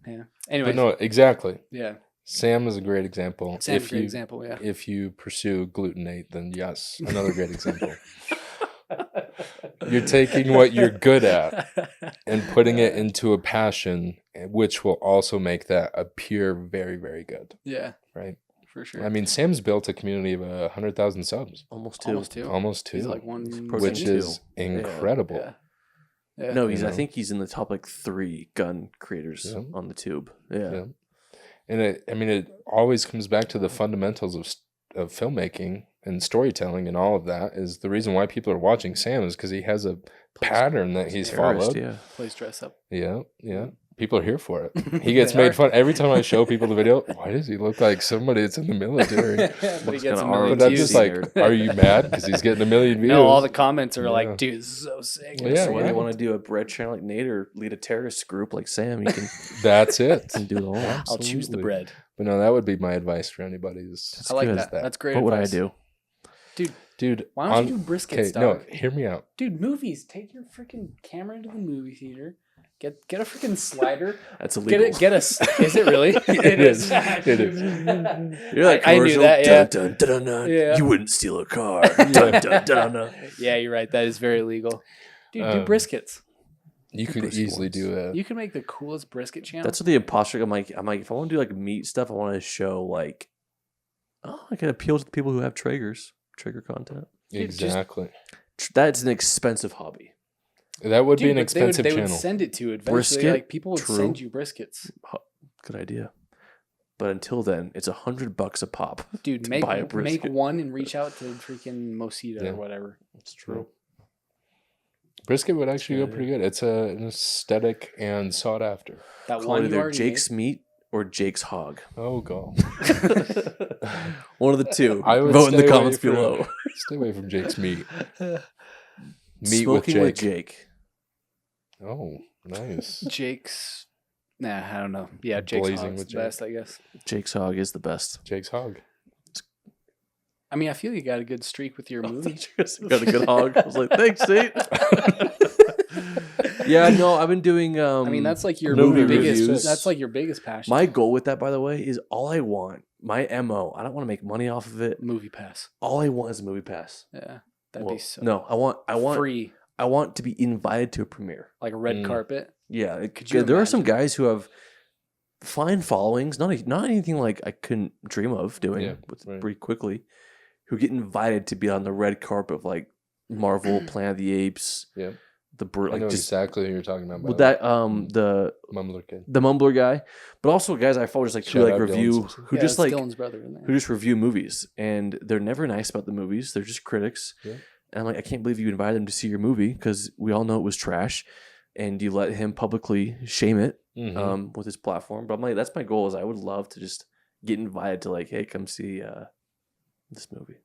yeah. Anyway, But no, exactly. yeah. Sam is a great example. Sam's a If great you example. Yeah. if you pursue glutenate, then yes, another great example. You're taking what you're good at and putting it into a passion, which will also make that appear very, very good, Yeah, right? for sure. I mean, Sam's built a community of 100,000 subs, Almost two. Almost two. almost two, He's like one, approaching which two. is incredible. Yeah. Yeah. No, You I know? think he's in the top like 3 gun creators Yeah. on the tube. Yeah. Yeah. And it always comes back to the fundamentals of filmmaking and storytelling, and all of that is the reason why people are watching Sam is because he has a pattern that he's Terrorist, followed. yeah. Plays dress up. Yeah, yeah. People are here for it. He gets They made are. fun every time I show people the video. Why does he look like somebody that's in the military? But he Looks gets a kinda million But I'm views. just like, nerd. are you mad because he's getting a million views? No, all the comments are Yeah. like, dude, this is so sick. Well, yeah, So whether right. you want to do a bread channel like Nate or lead a terrorist group like Sam, you can, That's it. can do it all. I'll choose the Absolutely. bread. But no, that would be my advice for anybody. Is I like good. that. That's great. What would I advice. do? dude. Why don't you do briskets, Okay, dog? no, hear me out. Dude, movies. Take your freaking camera to the movie theater. Get a freaking slider. That's illegal. Get us. Is it really? It is. It is. You're like I knew commercial. that, yeah. Dun, dun, dun, dun. Yeah. You wouldn't steal a car. Dun, dun, dun, dun. Yeah, you're right. That is very legal. Dude, do Um, briskets. You could Brisket easily ones. do a. You can make the coolest brisket channel. That's what the imposter. I'm like, if I want to do like meat stuff, I want to show like, I can appeal to the people who have Traeger content. just- Exactly. That's an expensive hobby. That would be Dude, an but expensive they would channel. send it to you eventually. Brisket? Like people would True. send you briskets. Good idea. But until then, it's $100 a pop. Dude, To make buy a brisket. one and reach out to freaking Mosita Yeah. or whatever. That's true. Brisket would actually Yeah, go pretty good. It's an aesthetic and sought after. That Call one it you either already Jake's meat or Jake's hog. Oh god. One of the two. I would Vote in the stay away comments from- below. Stay away from Jake's meat. made. Meat Smoking with Jake. Jake. Oh, nice. Jake's. Nah, I don't know. Yeah, Jake's Blazing hog's with the Jake. best, I guess. Jake's hog is the best. Jake's hog. I mean, I feel you got a good streak with your movie. Got a good hog. I was like, thanks, Nate. Yeah, no, I've been doing. I mean, that's like your movie biggest. reviews. That's like your biggest passion. My goal with that, by the way, is all I want. My MO. I don't want to make money off of it. movie pass. All I want is a movie pass. Yeah, that'd Well, be so. no, I want free, I want to be invited to a premiere. like a red Mm. carpet. Yeah, Could you there are some imagine? guys who have fine followings, not anything like I couldn't dream of doing Yeah, with right. pretty quickly, who get invited to be on the red carpet of like Marvel, Planet of the Apes, Yeah. the I know like just exactly who you're talking about. with by that the the way. Mumbler kid. the mumbler guy, but also guys I follow just like who Shout like out review Dylan. who Yeah, just it's like Dylan's brother in there. who just review movies and they're never nice about the movies. They're just critics. Yeah. And I'm like, I can't believe you invited him to see your movie because we all know it was trash, and you let him publicly shame it Mhm. with his platform. But I'm like, that's my goal. Is I would love to just get invited to like, hey, come see this movie.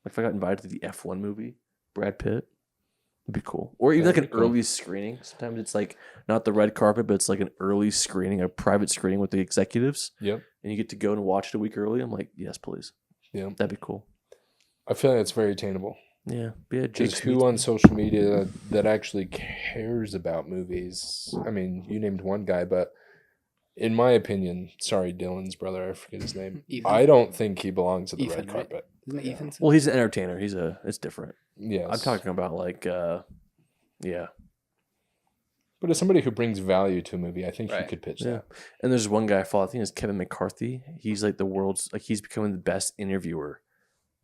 Like if I got invited to the F1 movie, Brad Pitt, it'd be cool. Or even That'd like be an cool. early screening. Sometimes it's like not the red carpet, but it's like an early screening, a private screening with the executives, Yep. and you get to go and watch it a week early. I'm like, yes, please. Yeah. That'd be cool. I feel like it's very attainable. Yeah, yeah. Just Jake's who on social media that actually cares about movies? I mean, you named one guy, but in my opinion, sorry, Dylan's brother, I forget his name. Ethan? I don't think he belongs at the Ethan, red right? carpet. Isn't it Ethan? Well, he's an entertainer. It's different. Yes. I'm talking about like, yeah. But as somebody who brings value to a movie, I think you Right. could pitch Yeah. that. And there's one guy I follow, I think it's Kevin McCarthy. He's like the world's, like he's becoming the best interviewer.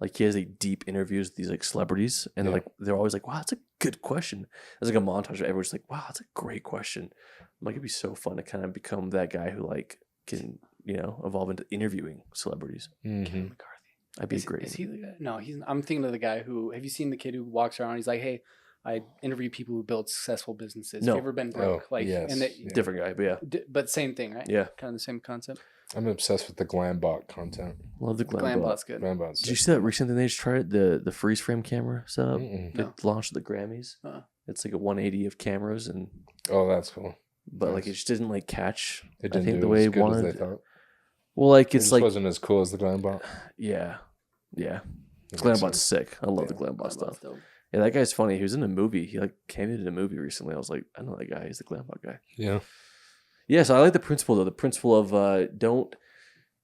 Like he has like deep interviews with these like celebrities, and they're always like, "Wow, that's a good question." There's like a montage where everyone's like, "Wow, that's a great question." I'm like, it'd be so fun to kind of become that guy who like can evolve into interviewing celebrities. Mm-hmm. McCarthy. I'd be great. Is he the guy? No, he's. I'm thinking of the guy who. Have you seen the kid who walks around? He's like, "Hey, I interview people who build successful businesses. No. Have you ever been broke?" Yes. and Yeah. Different guy, but yeah, but same thing, right? yeah. Kind of the same concept. I'm obsessed with the Glambot content. Love the Glambot. Glambot's good. Glambot's Did you see that recent thing they just tried? The freeze frame camera setup. Mm-mm. They No. launched at the Grammys. It's like a 180 of cameras, and Oh, that's cool. but like Nice. it just didn't like catch. It I didn't think do the way as he good as wanted. they thought. Well, like It it's just like wasn't as cool as the Glambot. yeah. That makes Glambot's sense. sick. I love the Yeah. Glambot stuff. Dope. Yeah, that guy's funny. He was in a movie. He like came into a movie recently. I was like, I know that guy. He's the Glambot guy. Yeah. Yeah, so I like the principle though. The principle of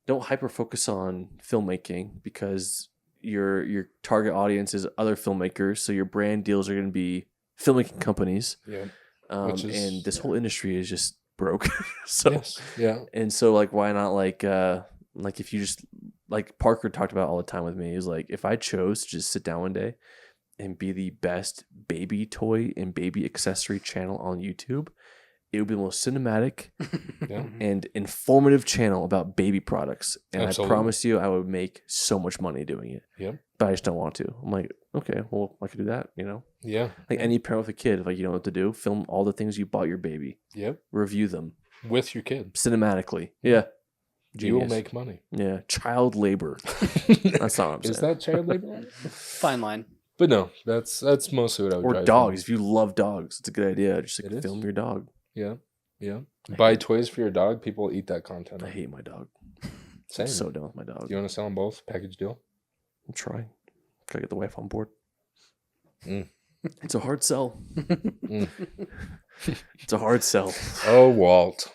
don't hyper focus on filmmaking because your target audience is other filmmakers. So your brand deals are going to be filmmaking companies. Yeah. And this whole industry is just broke. So Yes. Yeah. and so like why not like if you just like Parker talked about all the time with me is like if I chose to just sit down one day and be the best baby toy and baby accessory channel on YouTube, it would be the most cinematic Yeah. and informative channel about baby products. And Absolutely. I promise you I would make so much money doing it. Yep. But I just don't want to. I'm like, okay, well I could do that, Yeah. Like any parent with a kid, like you know what to do, film all the things you bought your baby, Yep. review them With your kid. cinematically. Yeah. You will Genius. make money. Yeah, child labor. That's not what I'm saying. Is that child labor? Fine line. But no, that's mostly what I would Or drive dogs. for. If you love dogs, it's a good idea. Just It like is. film your dog. Yeah. Yeah. I Buy hate- toys for your dog. People eat that content. I hate my dog. Same. I'm so done with my dog. You want to sell them both? Package deal? I'm trying. Gotta get the wife on board. Mm. It's a hard sell. Mm. It's a hard sell. Oh, Walt.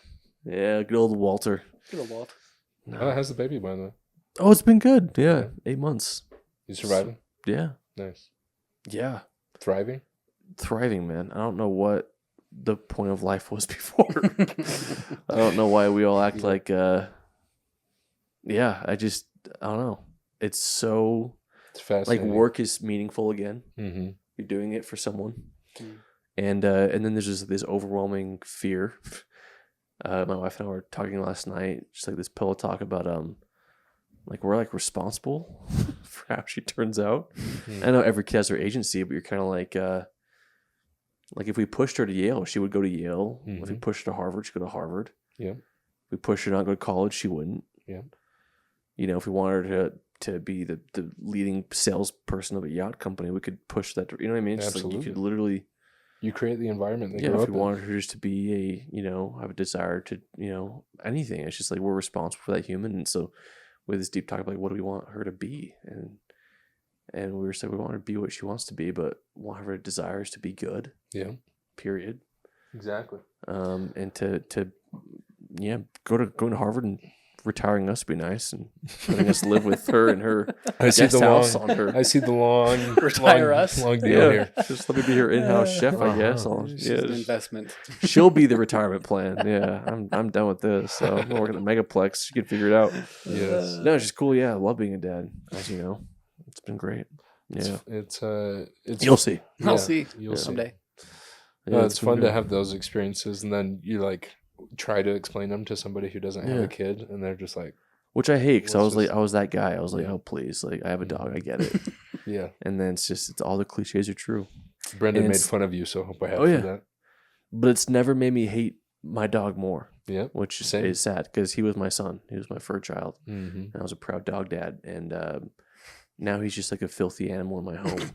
Yeah, good old Walter. Good old Walt. No. Oh, how's the baby, by the way? Oh, it's been good. Yeah, 8 months. You surviving? Yeah, Nice. yeah. Thriving? Thriving, man. I don't know what the point of life was before. I don't know why we all act like yeah, I don't know. It's so It's like fascinating. work is meaningful again. Mm-hmm. You're doing it for someone. Mm. And then there's just this overwhelming fear. My wife and I were talking last night, just like this pillow talk about like we're like responsible for how she turns out. Mm. I know every kid has their agency, but you're kind of like if we pushed her to Yale, she would go to Yale. If we Mhm. pushed her to Harvard, she'd go to Harvard. Yeah. If we pushed her not to go to college, she wouldn't. Yeah. If we wanted her to be the leading salesperson of a yacht company, we could push that. You know what I mean? It's just like you Absolutely. could literally. You create the environment they Yeah, grow if up we in. wanted her just to be have a desire to, anything. It's just like we're responsible for that human. And so with this deep talk about like, what do we want her to be? And we were saying we want her to be what she wants to be, but want her desires to be good, Yeah. period. Exactly. And to going to Harvard and retiring us would be nice and letting us live with her and her I see guest the house long. on her. I see the long. Retire long, us? Long deal here. Just let me be her in-house chef, I guess. Uh-huh. I'll- It's yeah, just an just- investment. she'll be the retirement plan. Yeah, I'm done with this. So I'm working at Megaplex. She can figure it out. Yes. No, she's cool. Yeah, I love being a dad. As you know, it's been great. Yeah, It's you'll see. yeah, I'll see You'll see. someday. No, it's been fun to great. have those experiences, and then you like try to explain them to somebody who doesn't have Yeah. a kid, and they're just like, Which I hate because I Let's was like, just- I was that guy. I was like, Yeah. oh please, like I have a dog. I get it. yeah. And then it's all the cliches are true. Brendan And made it's- fun of you, so I hope I have Oh, for yeah. that. But it's never made me hate my dog more, Yeah. which Same. is sad because he was my son. He was my fir child, Mm-hmm. and I was a proud dog dad. And now he's just like a filthy animal in my home.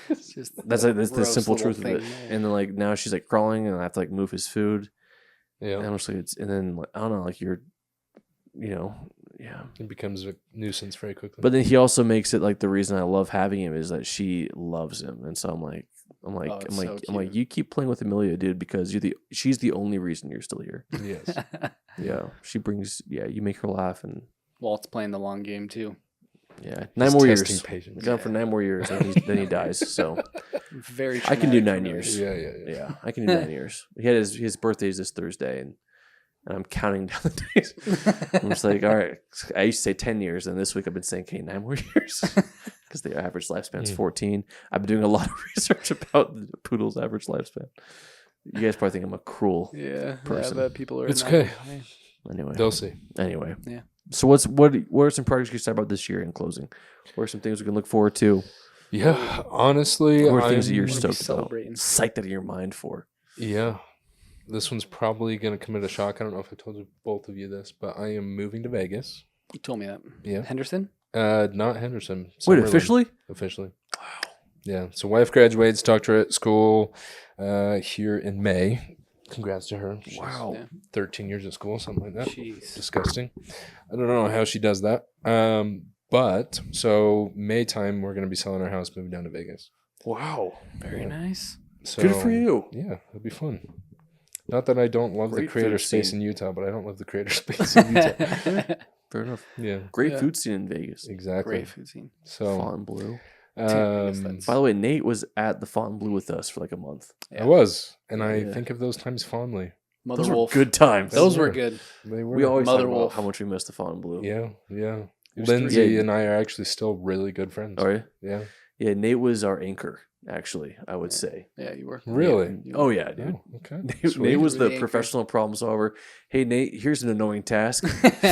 It's just That's like that's the gross simple little truth of it. thing. And then like now she's like crawling, and I have to like move his food. Yeah. And I'm just like, and then like, I don't know, like you're, yeah. It becomes a nuisance very quickly. But then he also makes it like the reason I love having him is that she loves him, and so I'm like, it's so I'm like, cute. you keep playing with Amelia, dude, because she's the only reason you're still here. yes. Yeah, she brings, you make her laugh, and Walt's playing the long game too. Yeah, 9 He's more testing years. patience. Got him for 9 more years, and then he dies. So Very. I can do traumatic 9 for years. me. Yeah. I can do 9 years. He had his birthday is this Thursday, and I'm counting down the days. I'm just like, all right. I used to say 10 years, and this week I've been saying, okay, 9 more years. Because the average lifespan is 14. I've been doing a lot of research about the poodle's average lifespan. You guys probably think I'm a cruel Yeah, person. I bet people are. It's not okay. high. Anyway. They'll see. Anyway. Yeah. So what are some projects you excited about this year in closing? What are some things we can look forward to? Yeah, honestly, What are things that you're gonna be stoked about? celebrating. Psyched out of your mind for? Yeah. This one's probably going to come as a shock. I don't know if I told you, both of you this, but I am moving to Vegas. You told me that. Yeah. Henderson? Not Henderson. Wait, Summerlin. officially? Officially. Wow. Yeah. So wife graduates doctorate school here in May. Congrats to her. She's Wow. Yeah. 13 years at school, something like that. Jeez. Disgusting. I don't know how she does that. But so May time, we're going to be selling our house, moving down to Vegas. Wow. Very nice. So, Good for you. Yeah, it'll be fun. Not that I don't love Great the creator food space scene. in Utah, but I don't love the creator space in Utah. Fair enough. Yeah, Great Yeah. food scene in Vegas. exactly. Great food scene. So, Fontainebleau. that's- By the way, Nate was at the Fontainebleau with us for like a month. I was, and I Yeah. think of those times fondly. Mother Those Wolf. were good times. Those were were. good. They were. We always Mother talk about Wolf. how much we miss the Fontainebleau. Yeah. was Lindsay three. and I are actually still really good friends. Oh, yeah? Yeah. Yeah, Nate was our anchor, actually, I would say. Yeah, you were. Really? Oh, yeah, dude. Oh, okay. Nate Sweet. was You were the the anchor. professional problem solver. Hey, Nate, here's an annoying task.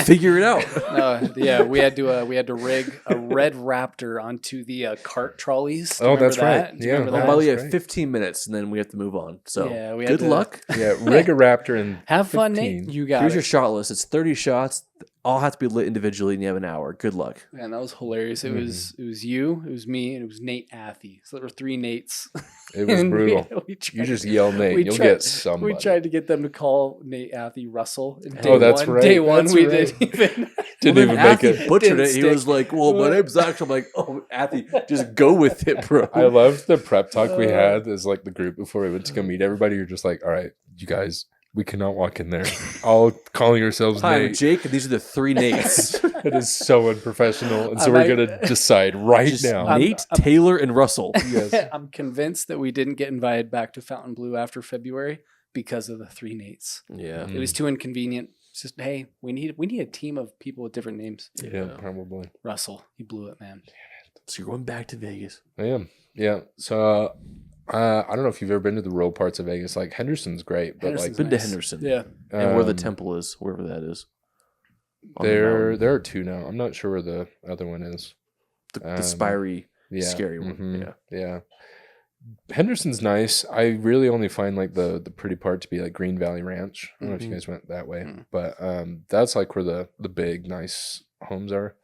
Figure it out. Yeah, we had to rig a red Raptor onto the cart trolleys. Do you Oh, remember that's right. that? Do you Yeah. remember Oh, that? by the way, you That's have great. 15 minutes, and then we have to move on. So, Yeah, we had good to- luck. Yeah, rig a raptor and Have fun, 15. Nate. You got Here's it. your shot list. It's 30 shots. All have to be lit individually, and you have an hour. Good luck. Man, that was hilarious. It was you, it was me, and it was Nate Athy. So there were 3 Nates. It was And brutal. we You tried- just yell Nate, we you'll tried- get somebody. We tried to get them to call Nate Athy Russell. And Oh, that's right. Day one, That's we right. didn't even. Didn't Well, even then make Athy it. butchered Didn't it. He stick. was like, well, my name's Zach. I'm like, oh, Athy, just go with it, bro. I loved the prep talk we had as like the group before we went to go meet everybody. You're just like, all right, you guys, we cannot walk in there all calling yourselves Hi, I'm Nate. Jake, and these are the 3 Nates. It is so unprofessional. And so I we're might- going to decide right Just now. Nate, Taylor, and Russell. Yes. I'm convinced that we didn't get invited back to Fontainebleau after February because of the 3 Nates. Yeah. It was too inconvenient. It's just, hey, we need a team of people with different names. Yeah, probably. Russell, he blew it, man. So you're going back to Vegas. I am. Yeah. So I don't know if you've ever been to the rural parts of Vegas. Like Henderson's great, but Henderson's Been to nice. Henderson. Yeah. And where the um, temple is, wherever that is. On the there mountain. are 2 now. I'm not sure where the other one is. The spiry, Yeah. scary one. mhm, Yeah. Yeah. Henderson's nice. I really only find like the pretty part to be like Green Valley Ranch. I don't know if you Mm-hmm. Mhm. guys went that way, Mhm. but that's like where the big nice homes are.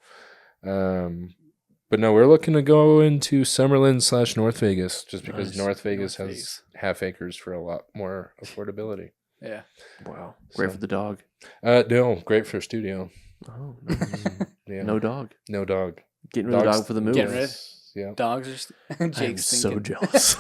But no, we're looking to go into Summerlin / North Vegas just because Nice. North Vegas North has Vegas. half acres for a lot more affordability. Yeah. Wow. Great So- for the dog. No, great for a studio. Oh, Yeah, no dog. no dog. Getting rid of the Dogs- dog for the move. Getting rid. Yeah. Dogs are. I'm Jake's so thinking. jealous.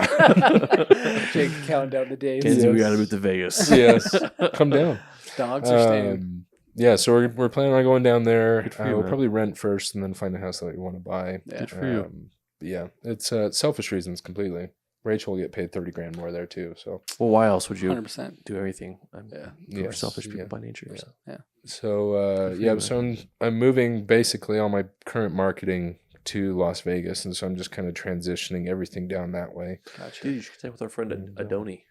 Jake counting down the days. Kenzie, we Yes. got to move to Vegas. Yes, come down. Dogs are staying. Yeah, so we're planning on going down there. Good for you, We'll man. probably rent first and then find a house that we want to buy. Yeah. Good for you. But yeah, it's selfish reasons completely. Rachel will get paid $30,000 more there too. So Well, why else would you 100%. do everything? I'm Yeah. we're yes, selfish people yeah. by nature. Yeah. So. So Good for yeah, you, so I'm moving basically all my current marketing to Las Vegas, and so I'm just kind of transitioning everything down that way. Gotcha. Dude, you should stay with our friend Adoni.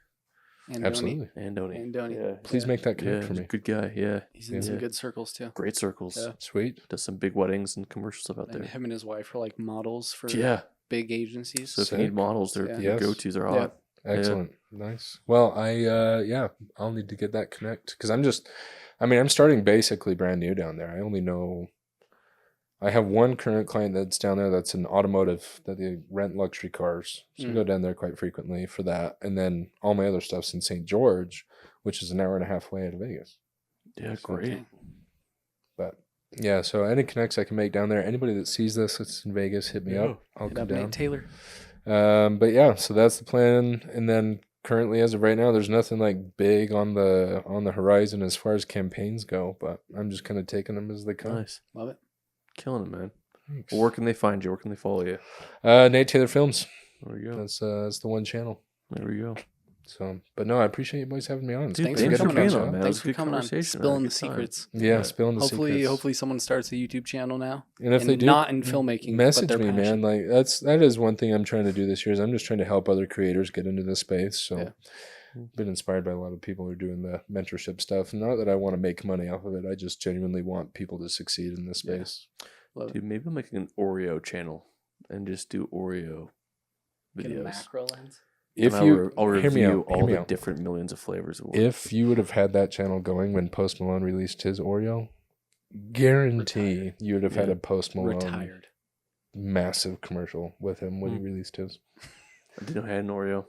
And Absolutely. Andoni. Andoni. Yeah. Please Yeah. make that Yeah, connect for he's a me. good guy. Yeah. He's in some Yeah. good circles too. Great circles. Yeah. Sweet. Does some big weddings and commercial stuff out And there. him and his wife are like models for Yeah. big agencies. So if you Sick. need models, their Yeah. Yes. go-tos are Yeah. hot. Excellent. Nice. Well, I'll need to get that connect because I'm starting basically brand new down there. I have one current client that's down there that's an automotive that they rent luxury cars. So I go down there quite frequently for that. And then all my other stuff's in St. George, which is an hour and a half away out of Vegas. Yeah, So- great. But yeah, so any connects I can make down there, anybody that sees this that's in Vegas, hit me Yeah. up. I'll Hit come up down. Nate Taylor. But yeah, so that's the plan. And then currently, as of right now, there's nothing like big on the horizon as far as campaigns go. But I'm just kind of taking them as they come. Nice. Love it. Killing it, man. Thanks. Well, where can they find you? Where can they follow you? Nate Taylor Films. There you go. That's the one channel. There we go. So, but no, I appreciate you boys having me on. It's Dude, Thanks been for good coming to on, catch man. up. That Thanks was a for good coming on, conversation. spilling the Good time. secrets. Yeah, spilling the Hopefully, secrets. someone starts a YouTube channel now. And if they do, not in filmmaking, message but me, they're man. Like that is one thing I'm trying to do this year. Is I'm just trying to help other creators get into this space. So, Yeah. been inspired by a lot of people who are doing the mentorship stuff. Not that I want to make money off of it. I just genuinely want people to succeed in this Yeah. space. Love Dude, maybe I'm making an Oreo channel and just do Oreo Get a videos. macro lens. If And you I'll hear me review out, all hear me the out. different millions of flavors of Oreo. If you would have had that channel going when Post Malone released his Oreo, guarantee you would have had Yeah. a Post Malone Retired. massive commercial with him when he Hmm. released his. I didn't know I had an Oreo.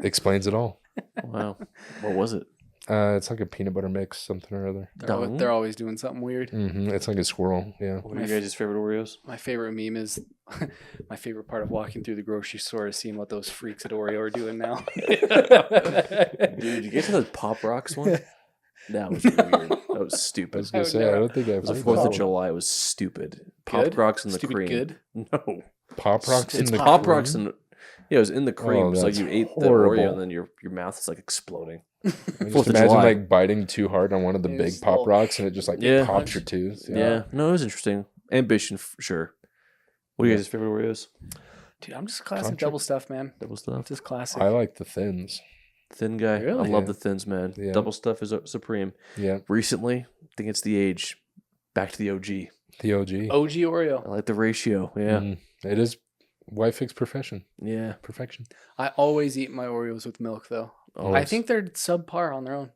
Explains it all. Wow. What was it? It's like a peanut butter mix, something or other. Dung? They're always doing something weird. It's like a squirrel. Yeah. What are you guys' favorite Oreos? My favorite meme is my favorite part of walking through the grocery store is seeing what those freaks at Oreo are doing now. Dude, you get to the Pop Rocks one? That was weird. That was I stupid. was gonna Oh, say no. I don't think I've It was the heard 4th that. of July. It was stupid. Pop Good? Rocks and the Stupid cream. good? No. Pop rocks It's in the Pop cream? Rocks and yeah, it was in the cream. Oh, it's like that's you ate the horrible. Oreo and then your mouth is like exploding. I 4th just of imagine July. like biting too hard on one of the It big was pop all- rocks and it just like Yeah. pops your tooth. Yeah. No, it was interesting. Ambition, for sure. What are you guys' favorite Oreos? Dude, I'm just classic Country? double stuff, man. Double stuff. Just classic. I like the thins. Thin guy. Really? I love Yeah. the thins, man. Yeah. Double stuff is supreme. Yeah. Recently, I think it's the age. Back to the OG. The OG. OG Oreo. I like the ratio. Yeah. It is Y-Fix perfection. Yeah. Perfection. I always eat my Oreos with milk, though. Oh, I think they're subpar on their own.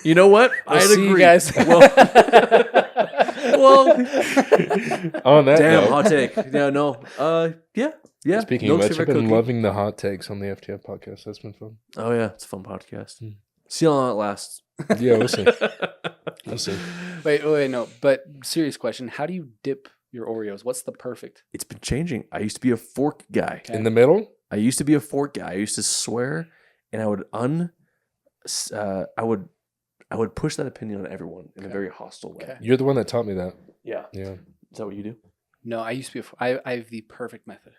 you know what? We'll I'd see agree. you guys. Well, On that damn, note, hot take. Yeah, no. Yeah. speaking Milk's of which, your I've been cookie. loving the hot takes on the FTF podcast. That's been fun. Oh yeah, it's a fun podcast. See how long it lasts. Yeah, we'll see. We'll see. wait, no. But serious question: how do you dip your Oreos? What's the perfect? It's been changing. I used to be a fork guy. Okay. In the middle? I used to be a fork guy. I used to swear, and I would I would push that opinion on everyone in a very hostile way. Okay. You're the one that taught me that. Yeah. Yeah. Is that what you do? No, I used to be. I have the perfect method.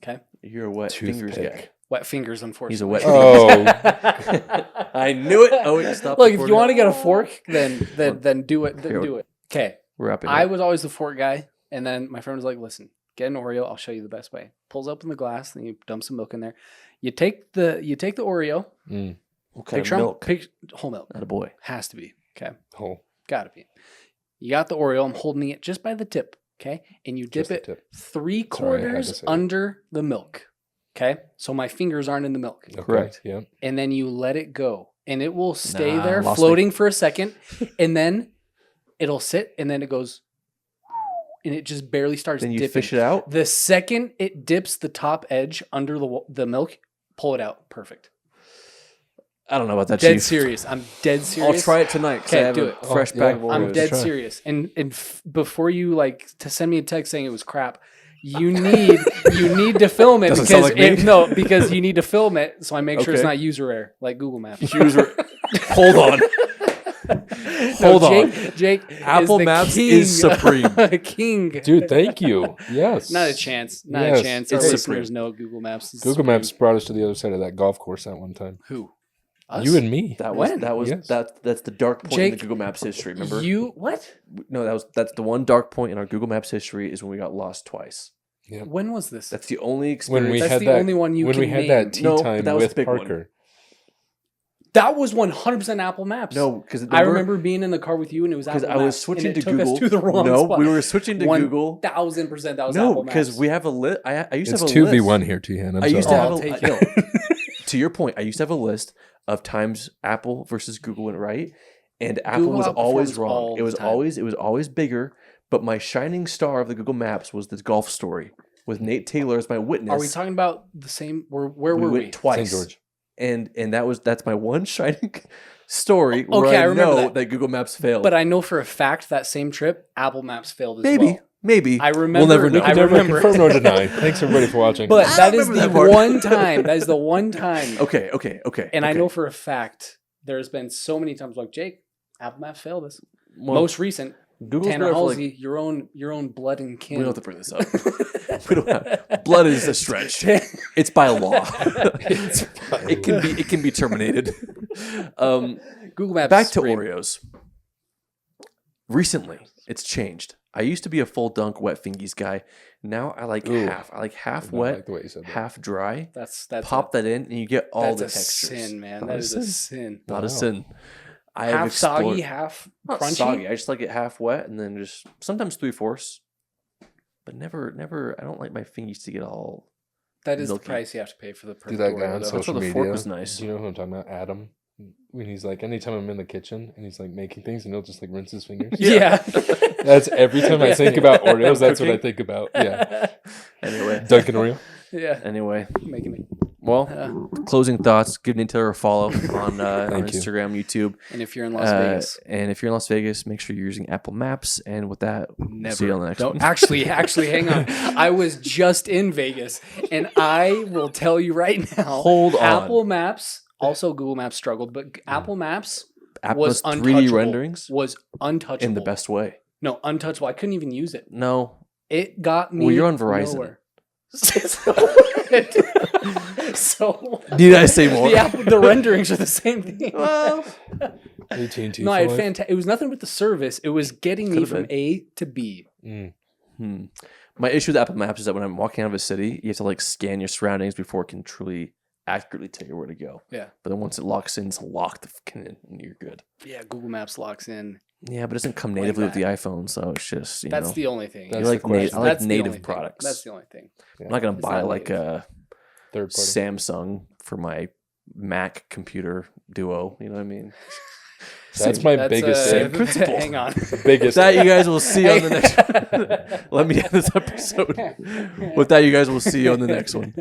Okay, You're a wet fingers guy. Toothpick. wet fingers. Unfortunately, He's a wet Oh. I knew it. Oh, wait, stop. Look, if you recording. want to get a fork, then do it. Here, Do it. Okay. We're wrapping I up. was always the fork guy, and then my friend was like, "Listen, get an Oreo. I'll show you the best way." Pulls open the glass, then you dump some milk in there. You take the Oreo. Mm. What kind Picture of 'em, milk? whole milk. Not a boy. Has to be. Okay. Oh. Gotta be. You got the Oreo. I'm holding it just by the tip. Okay. And you dip Just the it tip. 3 Sorry, I had to quarters say it. under the milk. Okay. So my fingers aren't in the milk. Okay. Correct. Yeah. And then you let it go. And it will stay Nah, there lost floating for a second. And then it'll sit and then it goes and it just barely starts Then you dipping. fish it out. The second it dips the top edge under the milk, pull it out. Perfect. I don't know about that. Dead Chief. serious. I'm dead I'll serious. try it tonight because I Okay, have do a it. fresh Oh, bag yeah. of Oreos. I'm dead Try. serious. And before you like to send me a text saying it was crap, you need to film it Doesn't because sound like me. because you need to film it so I make sure it's Okay. not user error like Google Maps. Hold on. Hold on. Jake. Apple is the Maps king. is supreme. King. Dude, thank you. Yes. Not a chance. Not Yes. a chance. Our It's listeners supreme. know Google Maps. Is Google supreme. Maps brought us to the other side of that golf course that one time. Who? Us? You and me. That was Yes. that's the dark point in the Jake, Google Maps history. Remember? You what? No, that's the one dark point in our Google Maps history is when we got lost twice. When was this? That's the only When experience. we That's had the that, only one you when can we had name. that tea No, but time that was with the big one. Parker. That was 100% Apple Maps. No, because I remember being in the car with you and it was Apple because Maps. I was switching and it to took Google. Us to the wrong no, spot. we were switching to Google. 1000% that was No, Apple Maps. because we have a list. I used It's to have a list. 2v1 here, T-Han. I'm I used to sorry. have I'll a, take no, to your point, I used to have a list of times Apple versus Google went right, and Apple Google was always outperforms wrong. all It was the time. always bigger. But my shining star of the Google Maps was this golf story with Nate Taylor as my witness. Are we talking about the same? Where we were went we? twice, St. George. and that's my one shining story Okay, where I I remember know that. that Google Maps failed. But I know for a fact that same trip, Apple Maps failed as maybe, well. maybe I remember. We'll never know. I Never remember. confirm nor deny. Thanks everybody for watching. But I that don't is the remember that part. one time. That is the one time. Okay. And I okay. know for a fact there's been so many times like Jake, Apple Maps failed us. Most recent, Google's Tanner better for, Halsey, your own blood and kin. we don't have to bring this up. We don't have, blood is a stretch. It's by law. It can be terminated. Google Maps. Back to Screen. Oreos. Recently, it's changed. I used to be a full dunk wet fingies guy. Now I like half. I like half I wet, like the way you said that. half dry. That's Pop that in, and you get all that's the a textures. sin, man. Not That a is sin. a sin. Not a Wow. sin. I have Half explored, soggy, half not crunchy. soggy. I just like it half wet, and then just sometimes 3/4. But never. I don't like my fingies to get all. That is milky. the price you have to pay for the Do perfect that guy Oreo, on though. social the media. fork was nice. Do you know who I'm talking about? Adam. When he's like, anytime I'm in the kitchen and he's like making things and he'll just like rinse his fingers. Yeah. That's every time I think about Oreos, that's what I Cooking. think about. Yeah. Anyway. Dunkin' Oreo. Yeah. Anyway. Making me. Well, closing thoughts. Give Nate Taylor a follow on Thank you. Instagram, YouTube. And if you're in Las Vegas, And if you're in Las Vegas, make sure you're using Apple Maps. And with that, never. see you on the next Don't one. actually, hang on. I was just in Vegas, and I will tell you right now. Hold on. Apple Maps, also Google Maps struggled, but Apple Maps Apple's was 3D untouchable. renderings Was untouchable in the best way. No, untouchable. I couldn't even use it. No. It got me. Well, you're on Verizon. Nowhere. So Need I say more? the renderings are the same thing. Well, AT&T. No, I had for life. fantastic. It was nothing with the service. It was getting me Could've from been. A to B. my issue with Apple Maps is that when I'm walking out of a city, you have to like scan your surroundings before it can truly accurately tell you where to go. Yeah. But then once it locks in, it's locked in, and you're good. Yeah, Google Maps locks in. Yeah, but it doesn't come natively with the iPhone, so it's just That's know. the only thing. That's I like the question. I like That's the native only thing. products. That's the only thing. I'm not gonna It's buy not like native. a Third party. Samsung for my Mac computer Duo. You know what I mean? That's my biggest same thing. principle. Hang on. Biggest That you guys will see on the next. Let me end this episode. With that, you guys will see you on the next one.